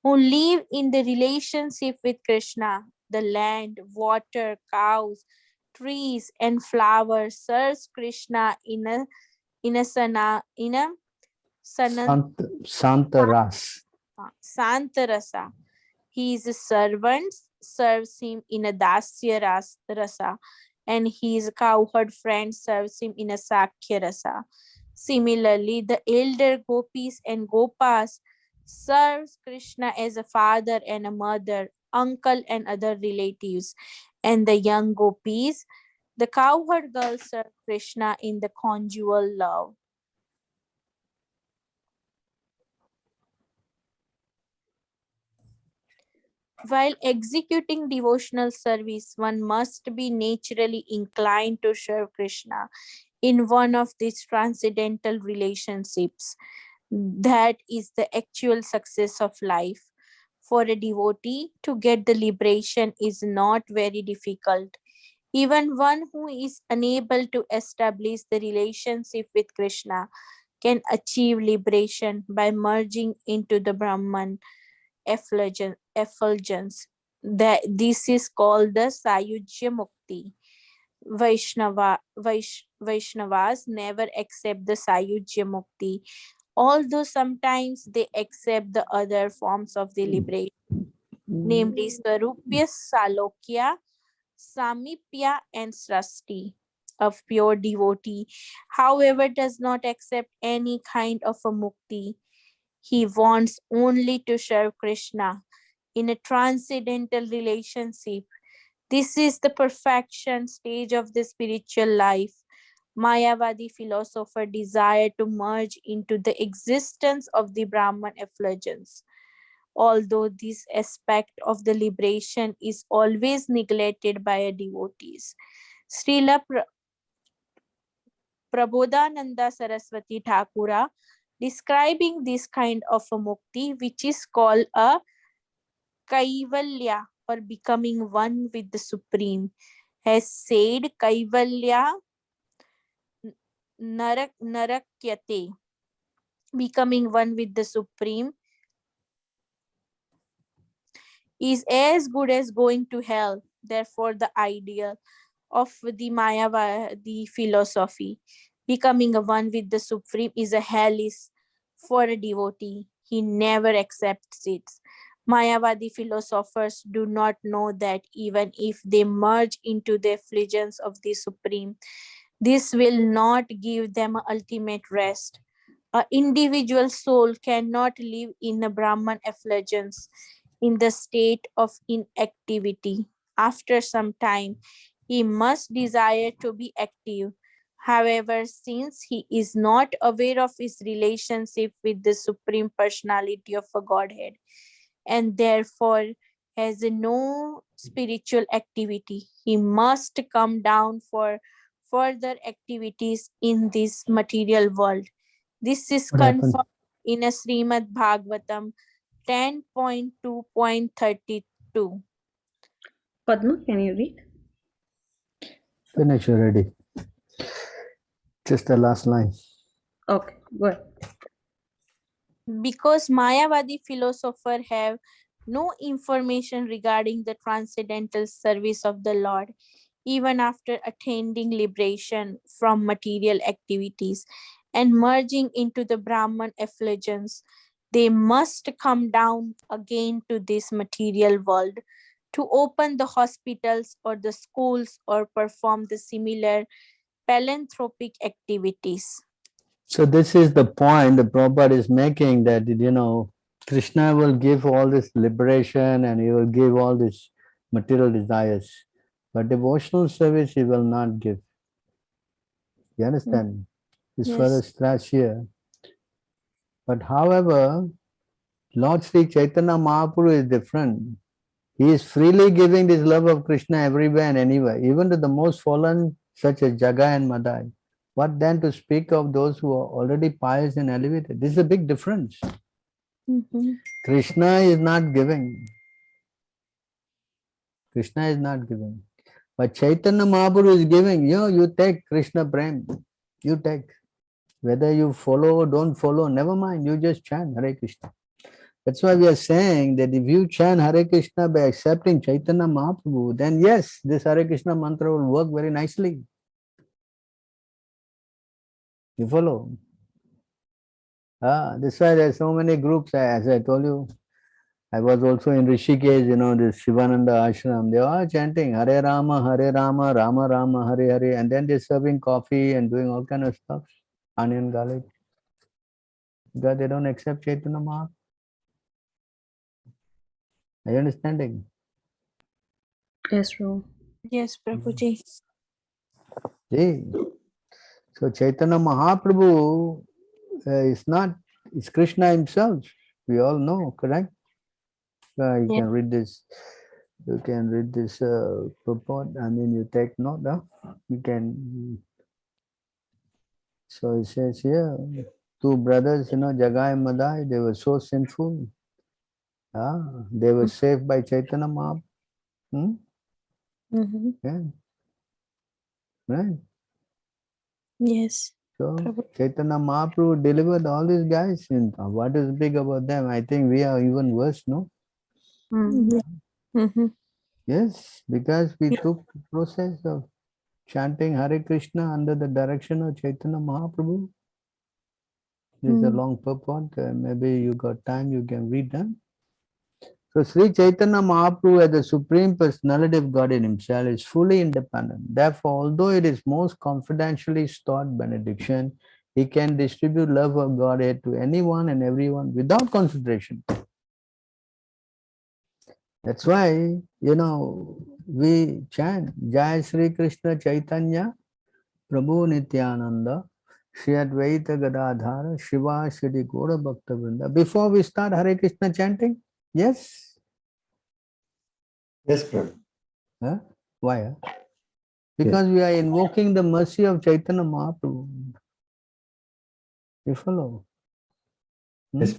F: who live in the relationship with Krishna. The land, water, cows, trees, and flowers serves Krishna in a sana,
A: Santaras.
F: Santarasa. His servants serves him in a Dasya rasa, and his cowherd friend serves him in a Sakya rasa. Similarly, the elder gopis and gopas serves Krishna as a father and a mother, uncle and other relatives, and the young gopis, the cowherd girls serve Krishna in the conjugal love. While executing devotional service, one must be naturally inclined to serve Krishna in one of these transcendental relationships. That is the actual success of life. For a devotee, to get the liberation is not very difficult. Even one who is unable to establish the relationship with Krishna can achieve liberation by merging into the Brahman effulgence. This is called the Sayujya Mukti. Vaishnavas never accept the Sayujya Mukti, although sometimes they accept the other forms of the liberation, namely Swarupya, Salokya, Samipya, and Srasti. Of pure devotee, however, does not accept any kind of a mukti. He wants only to serve Krishna in a transcendental relationship. This is the perfection stage of the spiritual life. Mayavadi philosopher desire to merge into the existence of the Brahman effulgence. although this aspect of the liberation is always neglected by devotees. Srila Prabodhananda Saraswati Thakura, describing this kind of a mukti, which is called a kaivalya or becoming one with the Supreme, has said kaivalya narakyate, becoming one with the Supreme, is as good as going to hell. Therefore, the ideal of the Mayavadi philosophy, becoming a one with the Supreme, is a hellish for a devotee. He never accepts it. Mayavadi philosophers do not know that even if they merge into the effulgence of the Supreme, this will not give them ultimate rest. An individual soul cannot live in a Brahman effulgence in the state of inactivity. After some time, he must desire to be active. However, since he is not aware of his relationship with the Supreme Personality of a Godhead, and therefore has no spiritual activity, he must come down for further activities in this material world. This is
A: What happened?
F: confirmed in a Srimad Bhagavatam 10.2.32.
B: Padma, can you read?
A: Finish already. Just the last line.
B: Okay, go ahead.
F: Because Mayavadi philosophers have no information regarding the transcendental service of the Lord, even after attaining liberation from material activities and merging into the Brahman effulgence, they must come down again to this material world to open the hospitals or the schools or perform the similar philanthropic activities.
A: So this is the point the Prabhupada is making, that Krishna will give all this liberation and he will give all these material desires, but devotional service he will not give. You understand? It's further
F: Yes.
A: stress here. But however, Lord Sri Chaitanya Mahaprabhu is different. He is freely giving this love of Krishna everywhere and anywhere, even to the most fallen such as Jaga and Madai. What then to speak of those who are already pious and elevated? This is a big difference.
F: Mhm.
A: Krishna is not giving. Krishna is not giving. But Chaitanya Mahaprabhu is giving. You take Krishna Prem. You take. Whether you follow or don't follow, never mind. You just chant Hare Krishna. That's why we are saying that if you chant Hare Krishna by accepting Chaitanya Mahaprabhu, then yes, this Hare Krishna mantra will work very nicely. You follow? That's why there are so many groups. As I told you, I was also in Rishikesh, this Shivananda ashram. They are chanting Hare Rama, Rama Rama, Hare Hare, and then they're serving coffee and doing all kind of stuff, onion, garlic. Because they don't accept Chaitanya Mahaprabhu. Are you understanding?
B: Yes, Prabhu.
F: Yes, Prabhuji.
A: See, so Chaitanya Mahaprabhu is not, it's Krishna himself. We all know, correct? You
F: Yeah.
A: can read this. You can read this purport. I mean, you take note. You can. So it says here, two brothers, Jagai and Madai, they were so sinful. They were saved by Chaitanya Mahaprabhu.
F: Mm-hmm.
A: Yeah, right.
F: Yes.
A: So
F: Prabhu.
A: Chaitanya Mahaprabhu delivered all these guys. And what is big about them? I think we are even worse, no?
F: Yeah. Mm-hmm.
A: Yes, because we took the process of chanting Hare Krishna under the direction of Chaitanya Mahaprabhu. This is a long purport. Maybe you got time, you can read them. So Sri Chaitanya Mahaprabhu, as the Supreme Personality of God in himself, is fully independent. Therefore, although it is most confidentially stored benediction, he can distribute love of Godhead to anyone and everyone without consideration. That's why, we chant Jai Sri Krishna Chaitanya Prabhu Nityananda Shri Advaita Gadadhara Shiva Shri Gaura Bhakta Vrinda. Before we start Hare Krishna chanting, Yes?
E: Yes, Prabhu.
A: Huh? Why? Huh? Because we are invoking the mercy of Chaitanya Mahaprabhu. You follow?
E: Yes.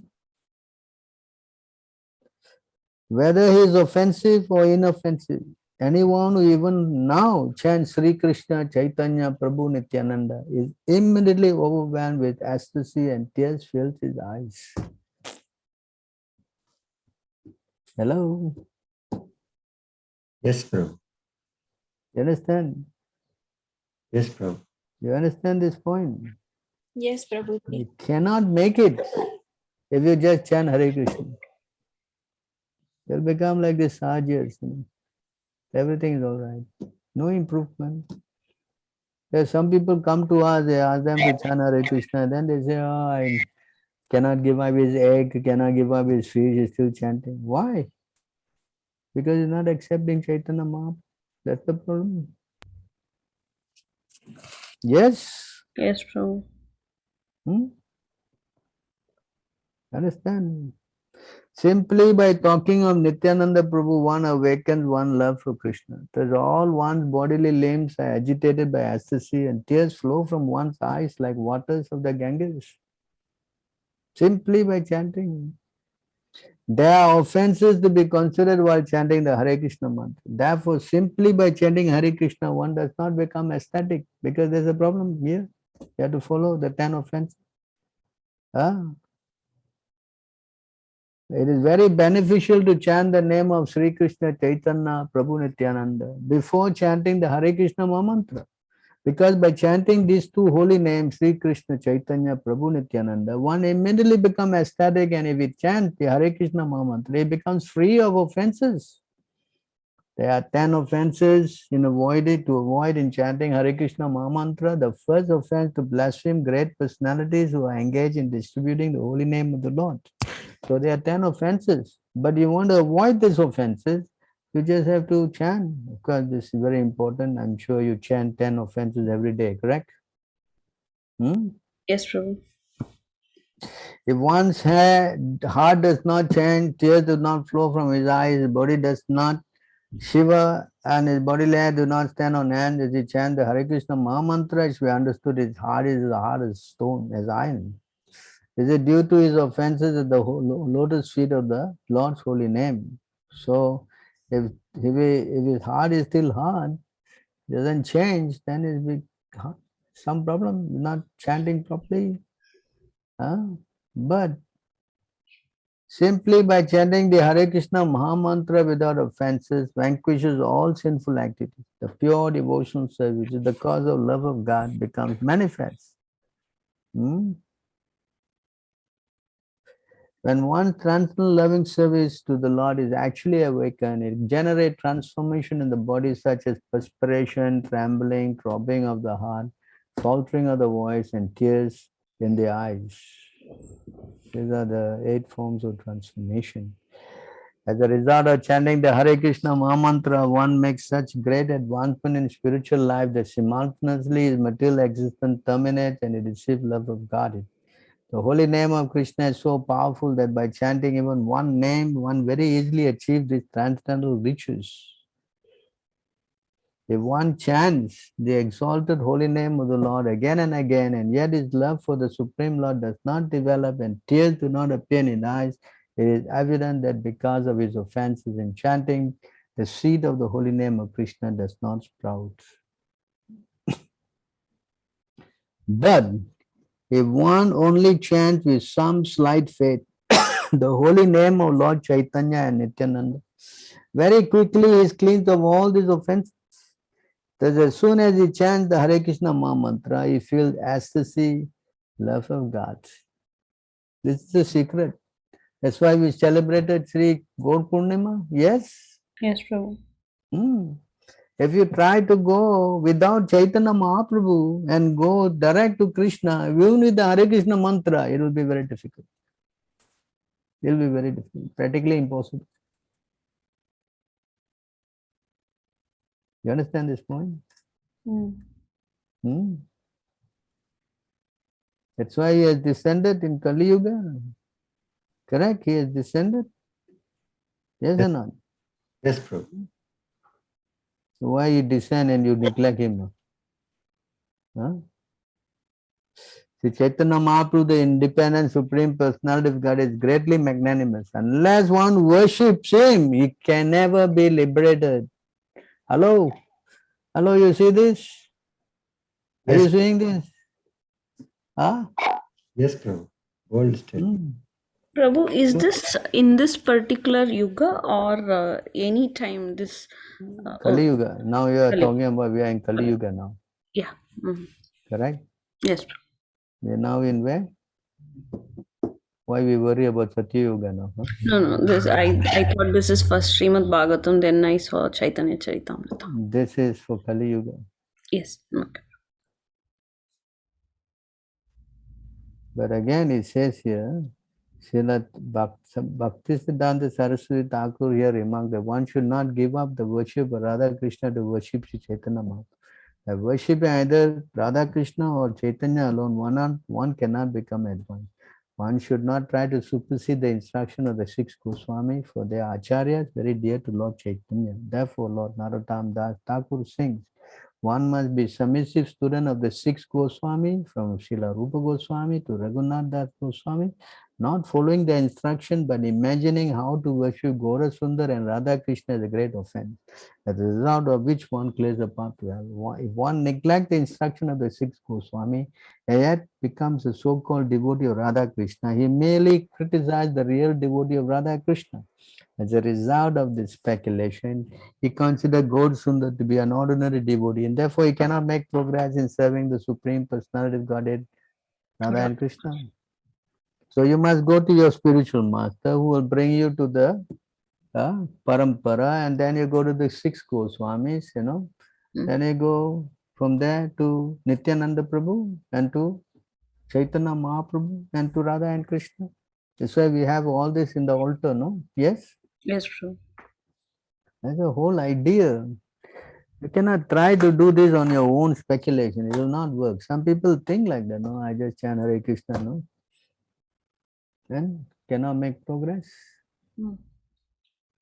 A: Whether he is offensive or inoffensive, anyone who even now chants Sri Krishna Chaitanya Prabhu Nityananda is immediately overwhelmed with ecstasy and tears fills his eyes. Hello?
E: Yes, Prabhu.
A: You understand?
E: Yes, Prabhu.
A: You understand this point?
F: Yes, Prabhu.
A: You cannot make it if you just chant Hare Krishna. You'll become like the Sahajas. Everything is all right. No improvement. There's some people come to us, they ask them to chant Hare Krishna, then they say, oh, I cannot give up his egg, cannot give up his fish, he's still chanting. Why? Because he's not accepting Chaitanya Mahaprabhu. That's the problem. Yes?
B: Yes, Prabhu.
A: Understand? Simply by talking of Nityananda Prabhu, one awakens one love for Krishna. Thus all one's bodily limbs are agitated by ecstasy and tears flow from one's eyes like waters of the Ganges. Simply by chanting. There are offenses to be considered while chanting the Hare Krishna mantra. Therefore, simply by chanting Hare Krishna, one does not become ecstatic because there's a problem here. You have to follow the 10 offenses. It is very beneficial to chant the name of Sri Krishna Chaitanya Prabhu Nityananda before chanting the Hare Krishna mantra. Because by chanting these two holy names, Sri Krishna Chaitanya Prabhu Nityananda, one immediately becomes ecstatic, and if we chant the Hare Krishna mantra, it becomes free of offenses. There are 10 offenses to avoid in chanting Hare Krishna mantra. The first offense to blaspheme great personalities who are engaged in distributing the holy name of the Lord. So there are 10 offenses, but you want to avoid these offenses, you just have to chant, because this is very important. I'm sure you chant 10 offenses every day, correct?
B: Yes, Prabhu.
A: If one's heart does not change, tears do not flow from his eyes, his body does not shiver, and his body layer do not stand on end, as he chant the Hare Krishna Maha Mantra, it should be understood his heart is as hard as stone, as iron. Is it due to his offenses at the lotus feet of the Lord's holy name? So, if his heart is still hard, doesn't change, then it's some problem, not chanting properly. But simply by chanting the Hare Krishna Maha Mantra without offenses vanquishes all sinful activities. The pure devotional service, which is the cause of love of God, becomes manifest. When one transcendental loving service to the Lord is actually awakened, it generates transformation in the body such as perspiration, trembling, throbbing of the heart, faltering of the voice, and tears in the eyes. These are the 8 forms of transformation. As a result of chanting the Hare Krishna Maha Mantra, one makes such great advancement in spiritual life that simultaneously his material existence terminates and he receives love of God. The holy name of Krishna is so powerful that by chanting even one name, one very easily achieves these transcendental riches. If one chants the exalted holy name of the Lord again and again, and yet his love for the Supreme Lord does not develop and tears do not appear in his eyes, it is evident that because of his offenses in chanting, the seed of the holy name of Krishna does not sprout. But if one only chants with some slight faith, the holy name of Lord Chaitanya and Nityananda, very quickly he is cleansed of all these offenses. Thus, as soon as he chants the Hare Krishna Maha Mantra, he feels ecstasy, love of God. This is the secret. That's why we celebrated Sri Gaur Purnima. Yes?
B: Yes, Prabhu.
A: If you try to go without Chaitanya Mahaprabhu and go direct to Krishna, even with the Hare Krishna mantra, it will be very difficult. It will be very difficult, practically impossible. You understand this point? That's why he has descended in Kali Yuga. Correct? He has descended. Yes or not?
E: Yes, Prabhu.
A: So why you descend and you neglect him? Huh? See, Chaitanya Mahaprabhu, the independent Supreme Personality of God, is greatly magnanimous. Unless one worships him, he can never be liberated. Hello? Hello, you see this? Are
E: Yes,
A: you seeing this? Huh?
E: yes, Prabhu. Old statement.
B: Prabhu, is
A: So,
B: this in this particular yuga or any time this?
A: Kali Yuga. Now you are
B: Kali.
A: talking about we are in Kali Yuga now.
B: Yeah. Mhm.
A: Correct?
B: Yes.
A: We are now in where? Why we worry about Satya Yuga now? Huh?
B: No. This I thought this is first Srimad Bhagavatam. Then I saw Chaitanya Charitamrita.
A: This is for Kali Yuga.
B: Yes. Okay.
A: But again, it says here, Srila Bhaktisiddhanta Saraswati Thakur here remarked that one should not give up the worship of Radha Krishna to worship Sri Chaitanya Mahaprabhu. By worshipping either Radha Krishna or Chaitanya alone, one cannot become advanced. One should not try to supersede the instruction of the six Goswami, for they are acharyas very dear to Lord Chaitanya. Therefore, Lord Narottam Das Thakur sings, one must be submissive student of the six Goswami, from Srila Rupa Goswami to Raghunath Das Goswami, not following the instruction but imagining how to worship Gaura Sundar and Radha Krishna is a great offense, as a result of which one clears the path to hell. If one neglects the instruction of the six Goswami and yet becomes a so-called devotee of Radha Krishna, he merely criticizes the real devotee of Radha Krishna. As a result of this speculation, he considered Gaur Sundar to be an ordinary devotee, and therefore he cannot make progress in serving the Supreme Personality of Godhead, Radha and Krishna. So you must go to your spiritual master who will bring you to the parampara, and then you go to the six Goswamis, Then you go from there to Nityananda Prabhu and to Chaitanya Mahaprabhu and to Radha and Krishna. That's why we have all this in the altar, no? Yes?
B: Yes. True.
A: That's the whole idea. You cannot try to do this on your own speculation. It will not work. Some people think like that, no? I just chant Hare Krishna, no? Then cannot make progress.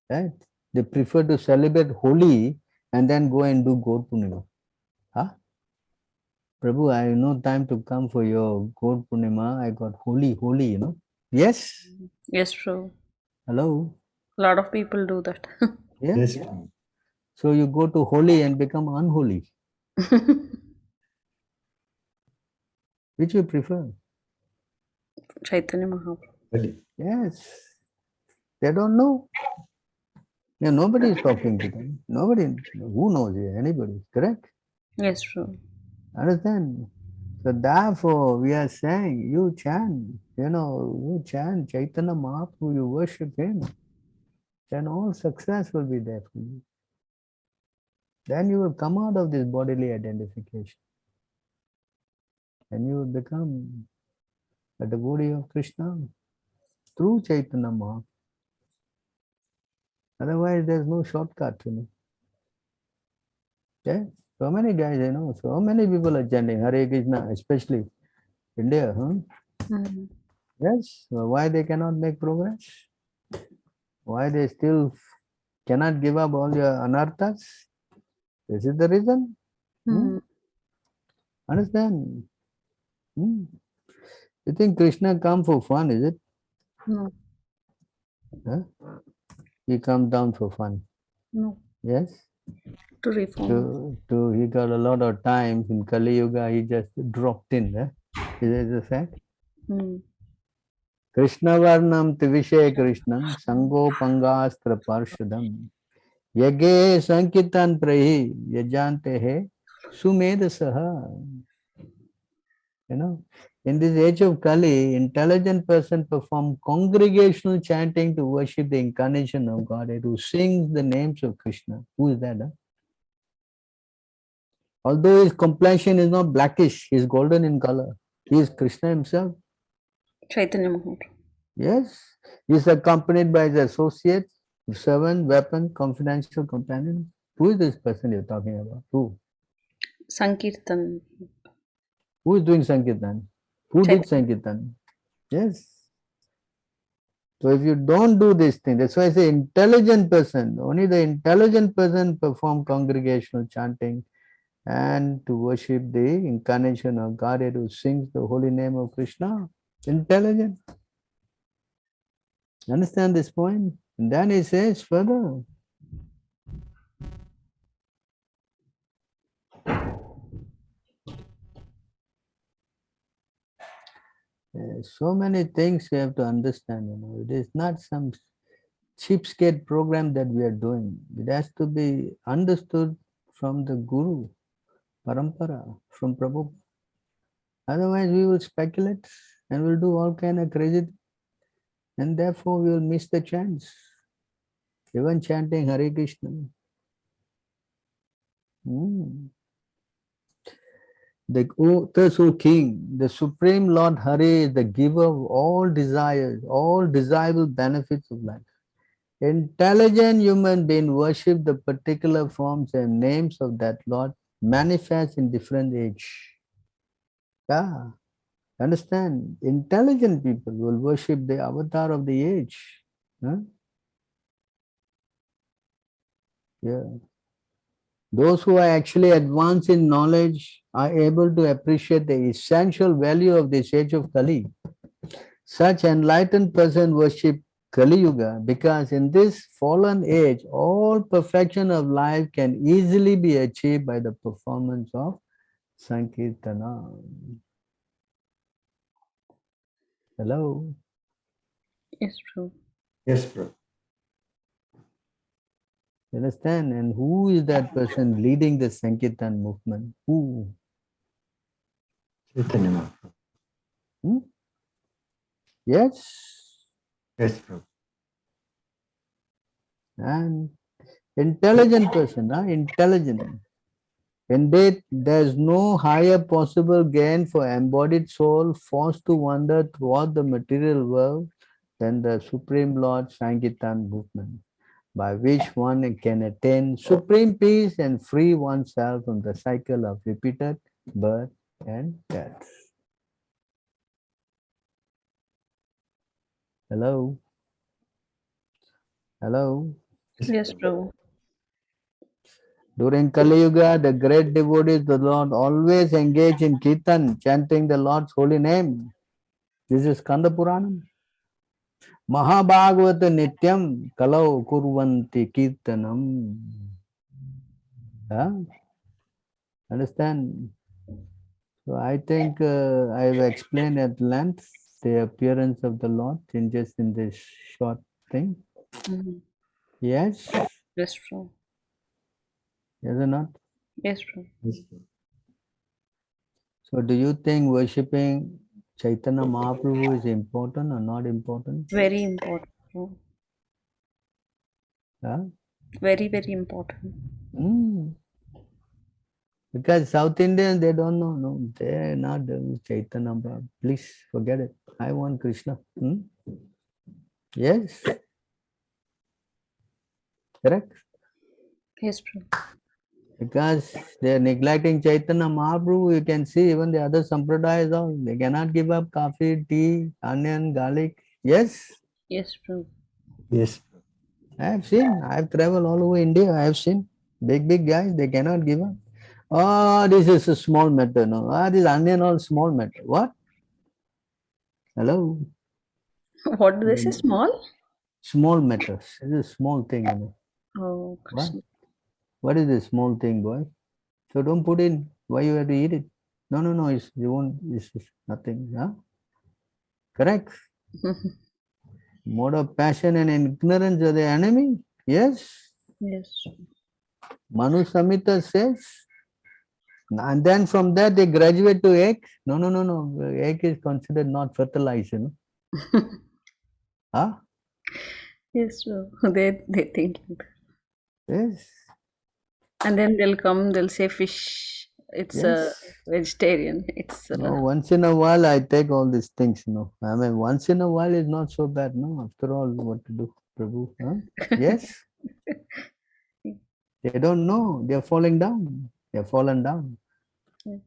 A: Right? They prefer to celebrate Holi and then go and do Gaur Purnima. Huh? Prabhu, I have no time to come for your Gaur Purnima. I got Holi, Yes?
B: Yes. True.
A: Hello?
B: A lot of people do that.
A: Yeah?
E: Yes, Prabhu.
A: So you go to Holi and become unholy. Which you prefer?
B: Chaitanya Mahaprabhu.
E: Really.
A: Yes. They don't know. Yeah, nobody is talking to them. Nobody, who knows here? Anybody, correct?
B: Yes. True.
A: Understand? So therefore, we are saying, you chant, you chant Chaitanya Mahaprabhu, you worship him, then all success will be there for you. Then you will come out of this bodily identification. And you will become a devotee of Krishna through Chaitanya Mahaprabhu. Otherwise, there's no shortcut, Yeah? So many guys, so many people are chanting Hare Krishna, especially India, Yes. So why they cannot make progress? Why they still cannot give up all your anarthas? This is the reason. Understand? You think Krishna come for fun, is it?
B: No.
A: Huh? He come down for fun.
B: No.
A: Yes.
B: To reform.
A: He got a lot of time in Kali Yuga. He just dropped in. Is it a fact? Krishna Varnam Tivishe Krishnam Sango Pangastra Parshadam Yage Sankitan Prahi Yajante He Sumeda Saha. In this age of Kali, intelligent person perform congregational chanting to worship the incarnation of Godhead, who sings the names of Krishna. Who is that? Although his complexion is not blackish, he is golden in color. He is Krishna himself.
B: Chaitanya Mahaprabhu.
A: Yes. He is accompanied by his associates, servant, weapon, confidential companion. Who is this person you're talking about? Who?
B: Sankirtan.
A: Who is doing Sankirtan? Who did
B: Chaitanya.
A: Sankirtan? Yes. So if you don't do this thing, that's why I say intelligent person, only the intelligent person perform congregational chanting and to worship the incarnation of Godhead who sings the holy name of Krishna. Intelligent. Understand this point? And then he says further, so many things you have to understand, It is not some cheapskate program that we are doing. It has to be understood from the Guru, Parampara, from Prabhu. Otherwise, we will speculate and we'll do all kind of crazy, and therefore we will miss the chance. Even chanting Hare Krishna. Thus, O King, the Supreme Lord Hare is the giver of all desires, all desirable benefits of life. Intelligent human beings worship the particular forms and names of that Lord manifest in different age. Yeah, understand? Intelligent people will worship the avatar of the age. Huh? Yeah. Those who are actually advanced in knowledge are able to appreciate the essential value of this age of Kali. Such enlightened person worship Kali Yuga because in this fallen age, all perfection of life can easily be achieved by the performance of Sankirtana. Hello?
B: Yes, Prabhu.
E: Yes, Prabhu.
A: You understand? And who is that person leading the Sankirtan movement? Who?
E: Chaitanya Mahaprabhu.
A: Hmm? Yes?
E: Yes, Prabhu.
A: And intelligent person, intelligent. Indeed, there is no higher possible gain for embodied soul forced to wander throughout the material world than the Supreme Lord Sankirtan movement, by which one can attain supreme peace and free oneself from the cycle of repeated birth and death. Hello? Hello?
B: Yes, Prabhu.
A: During Kali Yuga, the great devotees of the Lord always engage in Kirtan, chanting the Lord's holy name. This is Skanda Puranam. Mahabhagavata Nityam Kalau Kurvanti Kirtanam. Understand? So I think I have explained at length the appearance of the Lord in just in this short thing. Yes?
B: Yes, Prabhu.
A: Yes or not?
B: Yes, Prabhu.
E: Yes, Prabhu.
A: So do you think worshipping Chaitanya Mahaprabhu is important or not important?
B: Very important, Prabhu.
A: Huh?
B: Very, very important.
A: Because South Indians, they don't know. No, they're not Chaitanya Mahaprabhu. Please forget it. I want Krishna. Yes. Correct?
B: Yes, Prabhu.
A: Because they are neglecting Chaitanya Mahaprabhu, you can see even the other sampradayas, all they cannot give up coffee, tea, onion, garlic. Yes,
B: Yes, Prabhu.
E: Yes, Prabhu.
A: I have seen. I have traveled all over India. I have seen big guys, they cannot give up. Oh, this is a small matter. No, this onion all small matter. What? Hello?
B: What do they say? Small?
A: Small matters. It's a small thing.
B: Oh,
A: What?
B: Krishna.
A: What is this small thing, boy? So don't put in. Why you have to eat it? No. You won't. It's nothing. Huh? Correct. Mode of passion and ignorance are the enemy. Yes.
B: Yes.
A: Manu Samhita says. And then from that they graduate to egg. No. Egg is considered not fertilized. Huh?
B: Yes, Prabhu. They think like that.
A: Yes.
B: And then they'll come, they'll say fish. It's a
A: Yes.
B: vegetarian. It's
A: No, once in a while I take all these things, I mean, once in a while is not so bad, no? After all, what to do, Prabhu? Huh? Yes? They don't know. They're falling down. They're fallen down.
B: Mm.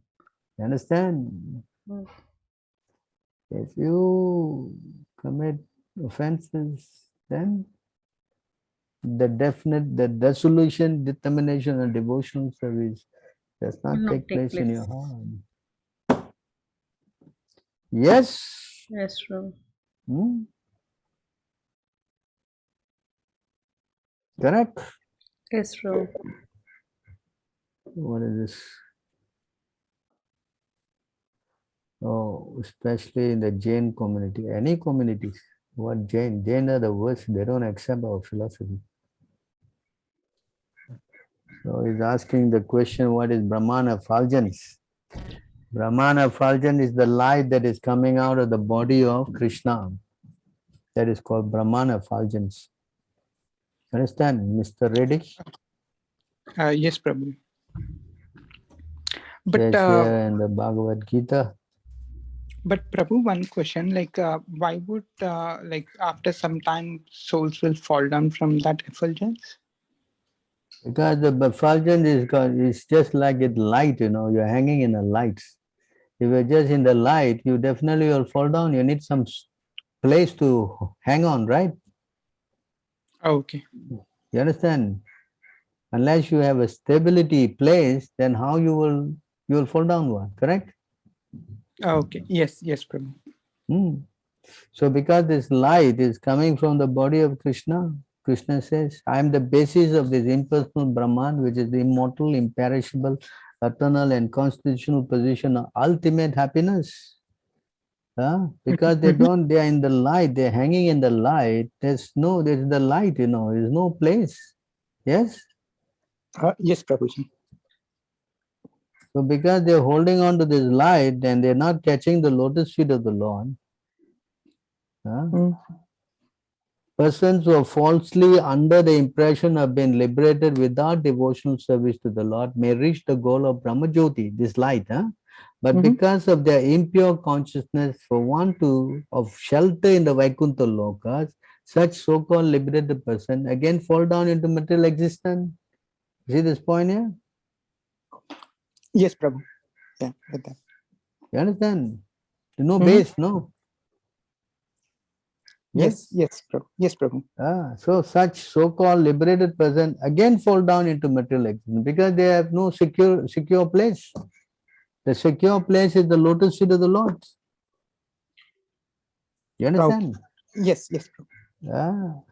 A: You understand?
B: Mm.
A: If you commit offenses, then the dissolution, determination, and devotional service does
B: Will
A: not
B: not
A: take
B: take
A: place in
B: place.
A: your heart. Yes.
B: Yes, true.
A: Correct.
B: Yes, true.
A: What is this? Oh, especially in the Jain community, any communities. What Jain? Jain are the worst. They don't accept our philosophy. So he's asking the question, what is Brahman effulgence? Brahman effulgence is the light that is coming out of the body of Krishna. That is called Brahman effulgence. Understand, Mr. Reddy?
G: Yes, Prabhu. But
A: Says here in the Bhagavad Gita.
G: But Prabhu, one question, like, why would like after some time souls will fall down from that effulgence?
A: Because the effulgence is just like it light, you're hanging in a light. If you're just in the light, you definitely will fall down. You need some place to hang on, right?
G: Oh, okay.
A: You understand? Unless you have a stability place, then how you will fall downward, correct?
G: Oh, okay. Yes, Prabhu.
A: So because this light is coming from the body of Krishna, Krishna says, I am the basis of this impersonal Brahman, which is the immortal, imperishable, eternal and constitutional position of ultimate happiness. Because they are in the light, they're hanging in the light, there's the light, there's no place. Yes?
G: Yes, Prabhuji.
A: So because they're holding on to this light and they're not catching the lotus feet of the Lord, persons who are falsely under the impression of being liberated without devotional service to the Lord may reach the goal of Brahmajyoti, this light. But because of their impure consciousness, for want of shelter in the Vaikuntha lokas, such so-called liberated person again fall down into material existence. See this point here?
G: Yes, Prabhu. Yeah, with that.
A: You understand? There's no base, no?
G: Yes, Prabhu. Yes, Prabhu.
A: So such so-called liberated person again fall down into material existence because they have no secure place. The secure place is the lotus feet of the Lord. You understand?
G: Okay. Yes, Prabhu.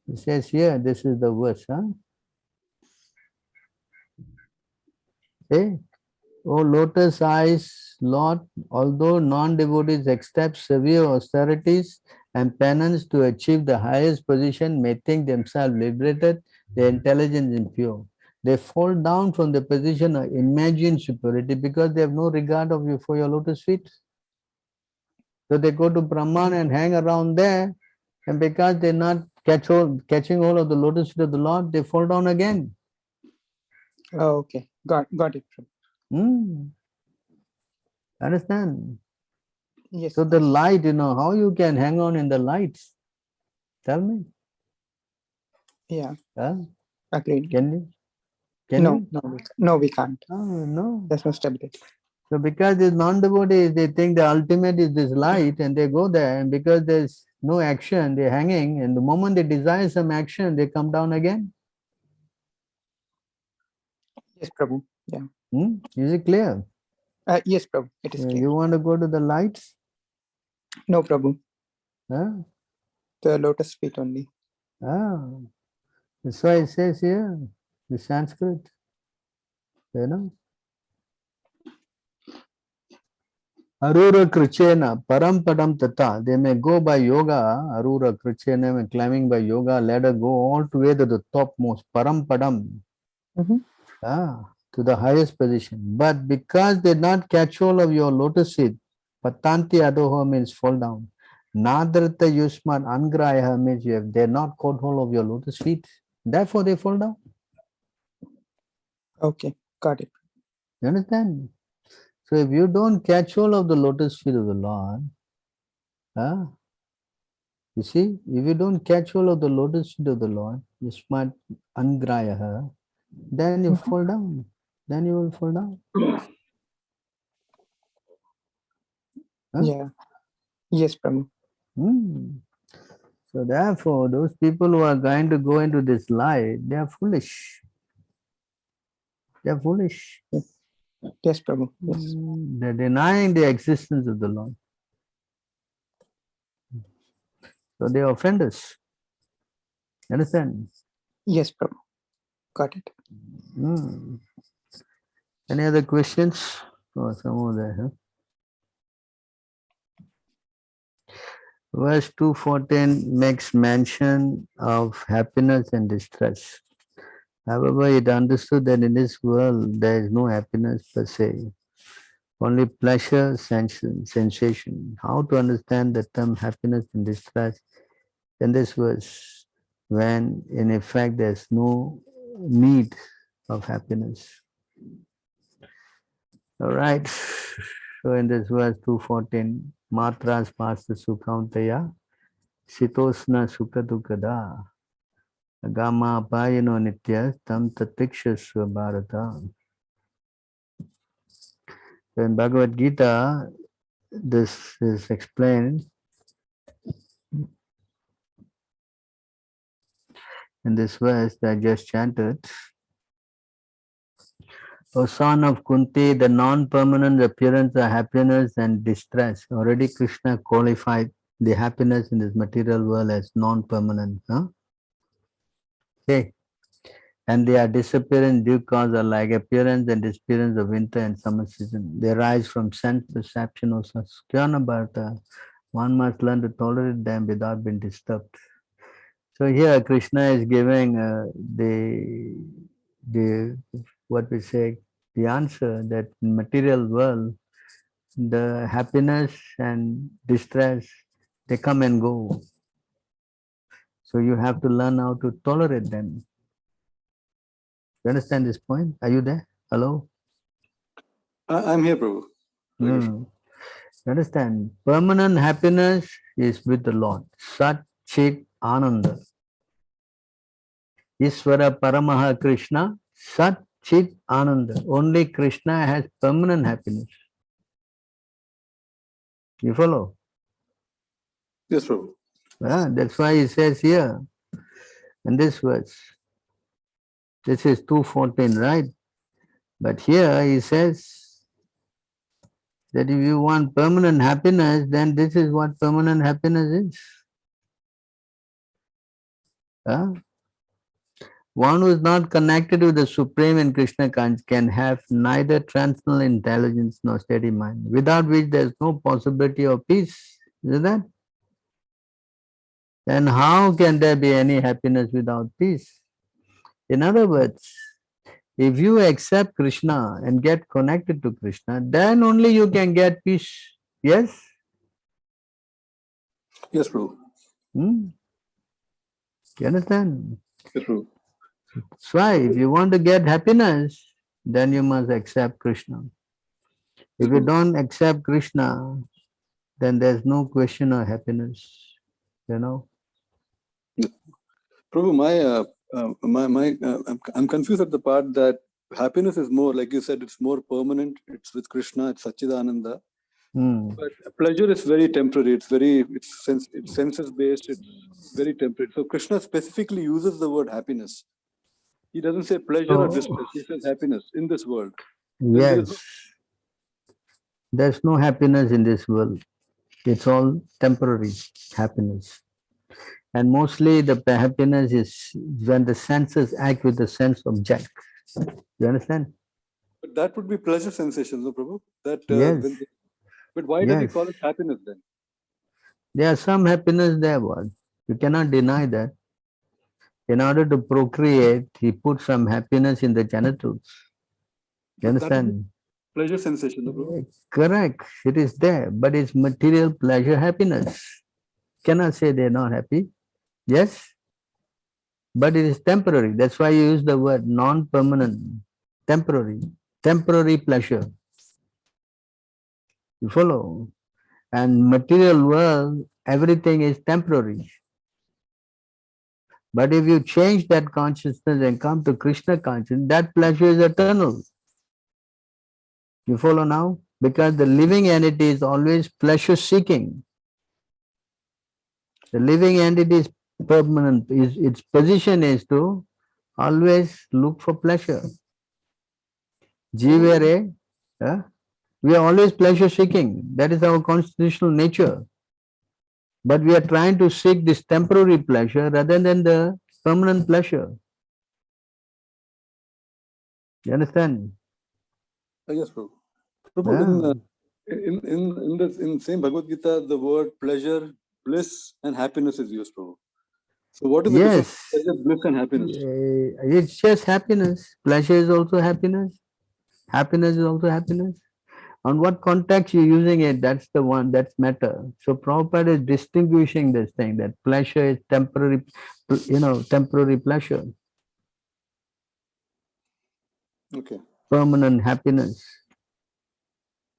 A: It says here, this is the verse. Hey, oh lotus eyes, Lord, although non-devotees accept severe austerities and penance to achieve the highest position, may think themselves liberated, their intelligence impure. They fall down from the position of imagined superiority because they have no regard of you for your lotus feet. So they go to Brahman and hang around there, and because they're not catching hold of the lotus feet of the Lord, they fall down again.
G: Oh, okay. Got it, Prabhu.
A: Understand?
G: Yes.
A: So the light, how you can hang on in the lights? Tell me.
G: Yeah.
A: Agreed. Can you?
G: No, we can't.
A: Oh, no.
G: There's no stability.
A: So because these non-devotees, they think the ultimate is this light and they go there, and because there's no action, they're hanging, and the moment they desire some action, they come down again.
G: Yes, Prabhu. Yeah.
A: Is it clear?
G: Yes, Prabhu. It is clear.
A: You want to go to the lights?
G: No, Prabhu. The lotus feet only.
A: That's why it says here, the Sanskrit. Arura Krichena, Parampadam Tata. They may go by yoga, Arura Krichena, climbing by yoga, ladder, go all the way to the topmost, Parampadam, to the highest position. But because they not catch hold of your lotus feet, Patanti Adoha means fall down. Nadrata Yusman Angraya means they're not caught hold of your lotus feet. Therefore they fall down.
G: Okay, got it.
A: You understand? So if you don't catch hold of the lotus feet of the Lord, you see, if you don't catch hold of the lotus feet of the Lord, Yusmat Angraya, then you fall down. Then you will fall down.
G: Yeah. Yes, Prabhu.
A: So therefore, those people who are going to go into this light, they are foolish. They are foolish.
G: Yes, Prabhu. Yes.
A: They're denying the existence of the Lord. So they offend us. Understand?
G: Yes, Prabhu. Got it.
A: Any other questions? Oh, some of that, huh? Verse 214 makes mention of happiness and distress. However, it understood that in this world there is no happiness per se, only pleasure, sensation. How to understand the term happiness and distress in this verse, when in effect there's no need of happiness. All right. So in this verse 214, matras pasta sukhantaya sitosna sukadukada agama apayano nitya tam tatikshasva bharata. So in Bhagavad Gita, this is explained in this verse that I just chanted. O son of Kunti, the non-permanent appearance of happiness and distress. Already Krishna qualified the happiness in this material world as non-permanent. Huh? Okay. And they are disappearing due cause are like appearance and disappearance of winter and summer season. They arise from sense perception of Saskhyana Bharata. One must learn to tolerate them without being disturbed. So here Krishna is giving the what we say, the answer that in material world, the happiness and distress, they come and go. So you have to learn how to tolerate them. You understand this point? Are you there? Hello?
H: I'm here, Prabhu.
A: You understand? Permanent happiness is with the Lord. Sat Chit Ananda. Isvara Paramaha Krishna. Sat Chit Ananda. Only Krishna has permanent happiness. You follow?
H: Yes, Prabhu.
A: That's why he says here in this verse. This is 214, right? But here he says that if you want permanent happiness, then this is what permanent happiness is. One who is not connected with the Supreme and Krishna can have neither transcendental intelligence nor steady mind, without which there is no possibility of peace. Isn't that? Then how can there be any happiness without peace? In other words, if you accept Krishna and get connected to Krishna, then only you can get peace. Yes?
H: Yes, Prabhu.
A: You understand?
H: Yes, Prabhu.
A: That's why if you want to get happiness, then you must accept Krishna. If you don't accept Krishna, then there's no question of happiness. You know?
H: Yes. Prabhu, I'm confused at the part that happiness is more, like you said, it's more permanent. It's with Krishna. It's Satchidananda. But pleasure is very temporary. It's senses based. It's very temporary. So Krishna specifically uses the word happiness. He doesn't say pleasure or distress. He says happiness in this world.
A: Yes. There's no happiness in this world. It's all temporary happiness. And mostly the happiness is when the senses act with the sense object. You understand?
H: But that would be pleasure sensations, no, Prabhu?
A: Yes.
H: But why does he call it happiness then?
A: There are some happiness there, what? You cannot deny that. In order to procreate, he put some happiness in the genitals. You understand?
H: Pleasure sensation, no, Prabhu?
A: Correct. It is there, but it's material pleasure happiness. Cannot say they're not happy. Yes? But it is temporary. That's why you use the word non-permanent. Temporary. Temporary pleasure. You follow? And material world, everything is temporary. But if you change that consciousness and come to Krishna consciousness, that pleasure is eternal. You follow now? Because the living entity is always pleasure seeking. The living entity is permanent. Its position is to always look for pleasure. Jivere, we are always pleasure seeking. That is our constitutional nature. But we are trying to seek this temporary pleasure rather than the permanent pleasure. You understand?
H: Yes, Prabhu. Prabhu,
A: Yeah.
H: in same Bhagavad Gita, the word pleasure, bliss, and happiness is used, Prabhu. So what is the difference
A: Yes.
H: between pleasure, bliss, and happiness?
A: It's just happiness. Pleasure is also happiness. Happiness is also happiness. On what context you're using it, that's the one that's matter. So Prabhupada is distinguishing this thing that pleasure is temporary, temporary pleasure.
H: Okay.
A: Permanent happiness.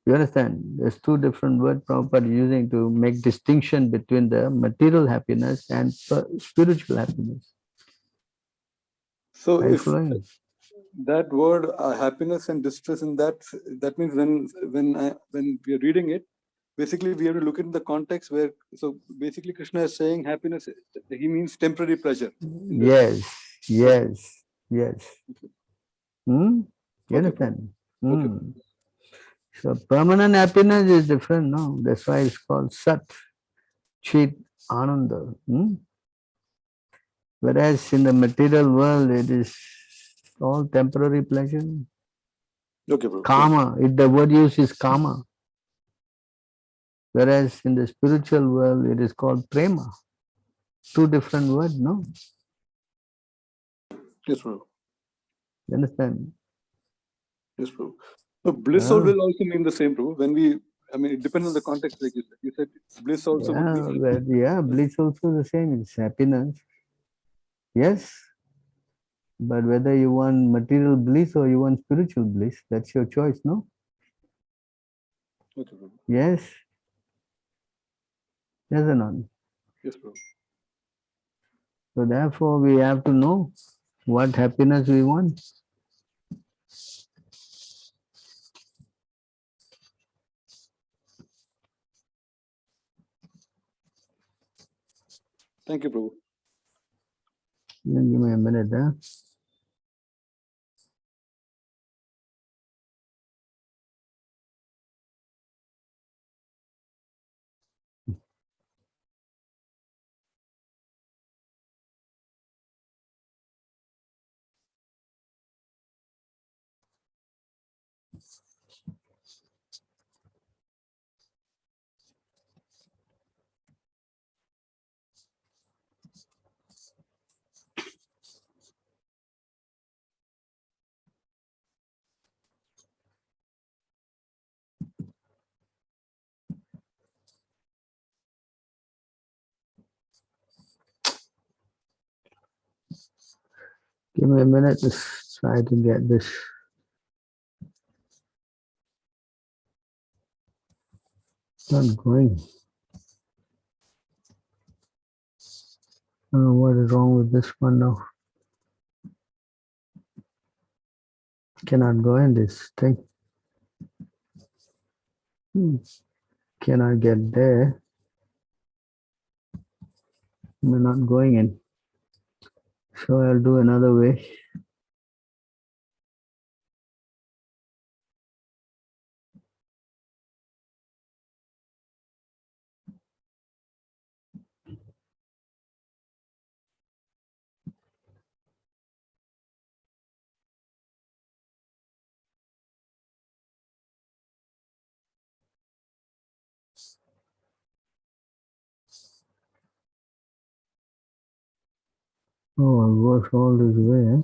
A: You understand? There's two different words Prabhupada is using to make distinction between the material happiness and spiritual happiness.
H: So
A: Are you
H: if
A: following?
H: that word happiness and distress, in that means when we are reading it, basically we have to look at the context where, so basically Krishna is saying happiness, he means temporary pleasure.
A: Yes. You understand?
H: Okay.
A: So permanent happiness is different, no? That's why it's called Sat, Chit, Ananda. Whereas in the material world, it is all temporary pleasure.
H: Okay, bro.
A: Karma, the word used is karma. Whereas in the spiritual world, it is called prema. Two different words, no?
H: Yes, bro.
A: You understand?
H: Yes, bro. So bliss will also mean the same, bro. It depends on the context, like you said. You said bliss also would be.
A: Bliss also the same. It's happiness. Yes. But whether you want material bliss or you want spiritual bliss, that's your choice, no?
H: Okay, bro.
A: Yes. Yes or not?
H: Yes, bro.
A: So therefore, we have to know what happiness we want.
H: Thank you, Prabhu.
A: Give me a minute, huh? Give me a minute. Let's try to get this. It's not going. Oh, what is wrong with this one now? Cannot go in this thing. Cannot get there. We're not going in. So I'll do another way. Oh, I'll work all this way.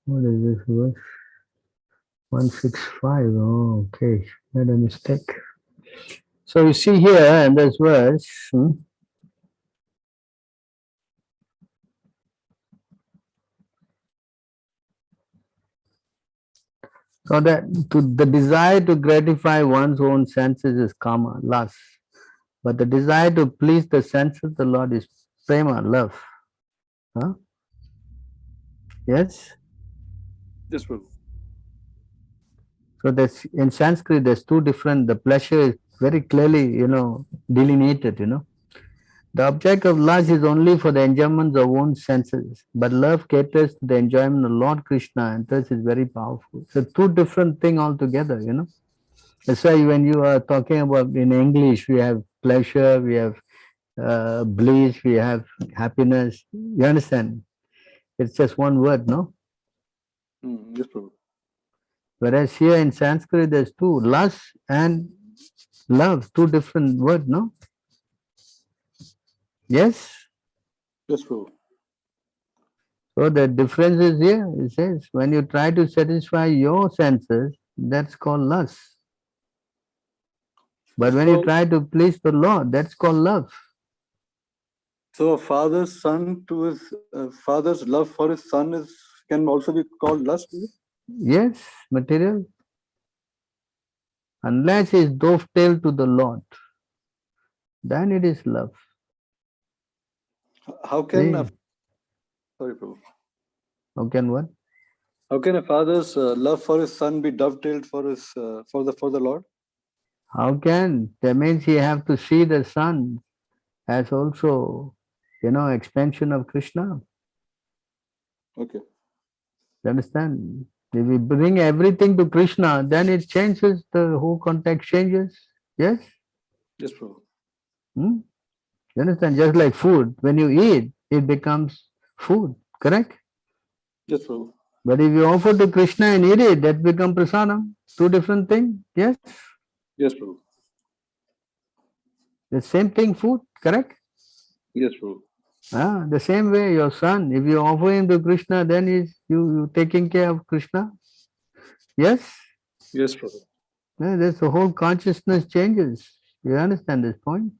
A: What is this verse? 165. Oh, okay. Made a mistake. So you see here in this verse, so that the desire to gratify one's own senses is kama, lust. But the desire to please the sense of the Lord is prema, love. Huh? Yes?
H: Yes, Prabhu.
A: So there's, in Sanskrit, there's two different, the pleasure is very clearly, delineated, The object of lust is only for the enjoyment of own senses, but love caters to the enjoyment of Lord Krishna and thus is very powerful. So two different things altogether, That's why when you are talking about in English, we have pleasure, we have bliss, we have happiness. You understand? It's just one word, no?
H: Yes, Prabhu.
A: Whereas here in Sanskrit, there's two, lust and love, two different words, no? Yes?
H: Yes, Prabhu.
A: So the difference is here. It says when you try to satisfy your senses, that's called lust. But when you try to please the Lord, that's called love.
H: So a father's son to his father's love for his son can also be called lust.
A: Yes, material. Unless it's dovetailed to the Lord, then it is love.
H: How can
A: How can what?
H: How can a father's love for his son be dovetailed for the Lord?
A: How can? That means you have to see the son as also, expansion of Krishna.
H: Okay.
A: You understand? If we bring everything to Krishna, then it changes, the whole context changes. Yes?
H: Yes, Prabhu.
A: You understand? Just like food, when you eat, it becomes food, correct?
H: Yes, Prabhu.
A: But if you offer to Krishna and eat it, that becomes prasadam. Two different things. Yes?
H: Yes, Prabhu.
A: The same thing, food, correct?
H: Yes, Prabhu.
A: The same way, your son, if you offer him to Krishna, then you taking care of Krishna. Yes?
H: Yes, Prabhu.
A: That's the whole consciousness changes. You understand this point?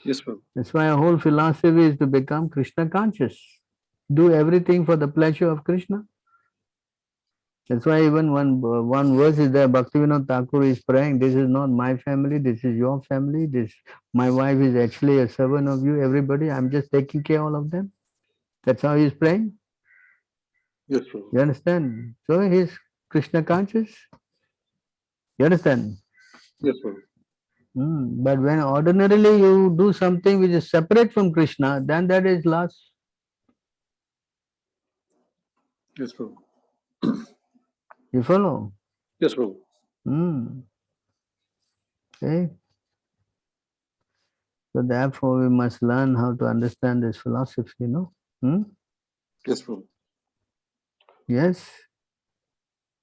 H: Yes, Prabhu.
A: That's why our whole philosophy is to become Krishna conscious. Do everything for the pleasure of Krishna. That's why even one verse is there, Bhaktivinoda Thakur is praying, this is not my family, this is your family, my wife is actually a servant of you, everybody, I'm just taking care of all of them. That's how he's praying.
H: Yes, Prabhu.
A: You understand? So he's Krishna conscious. You understand?
H: Yes, Prabhu.
A: But when ordinarily you do something which is separate from Krishna, then that is lust.
H: Yes, Prabhu.
A: You follow?
H: Yes, Prabhu.
A: Okay. So therefore we must learn how to understand this philosophy,
H: Yes, Prabhu.
A: Yes?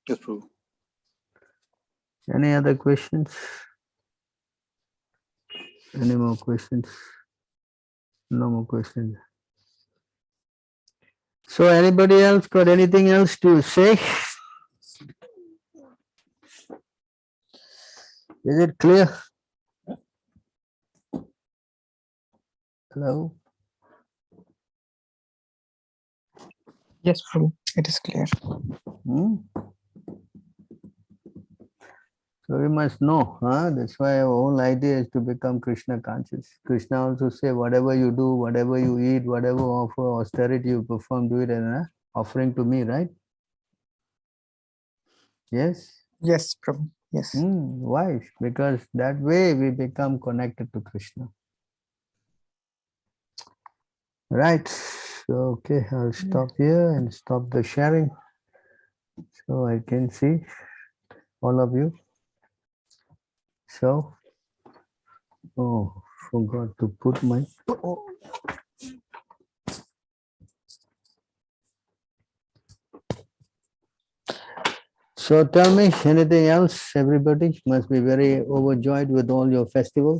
H: Yes, Prabhu.
A: Any other questions? Any more questions? No more questions. So anybody else got anything else to say? Is it clear? Hello?
G: Yes, Prabhu, it is clear.
A: So we must know, that's why our whole idea is to become Krishna conscious. Krishna also say, whatever you do, whatever you eat, whatever offer austerity you perform, do it as an offering to me, right? Yes?
G: Yes, Prabhu. Yes.
A: Why? Because that way we become connected to Krishna. Right. So, okay, I'll stop here and stop the sharing so I can see all of you. So, forgot to put my... So tell me, anything else? Everybody must be very overjoyed with all your festivals.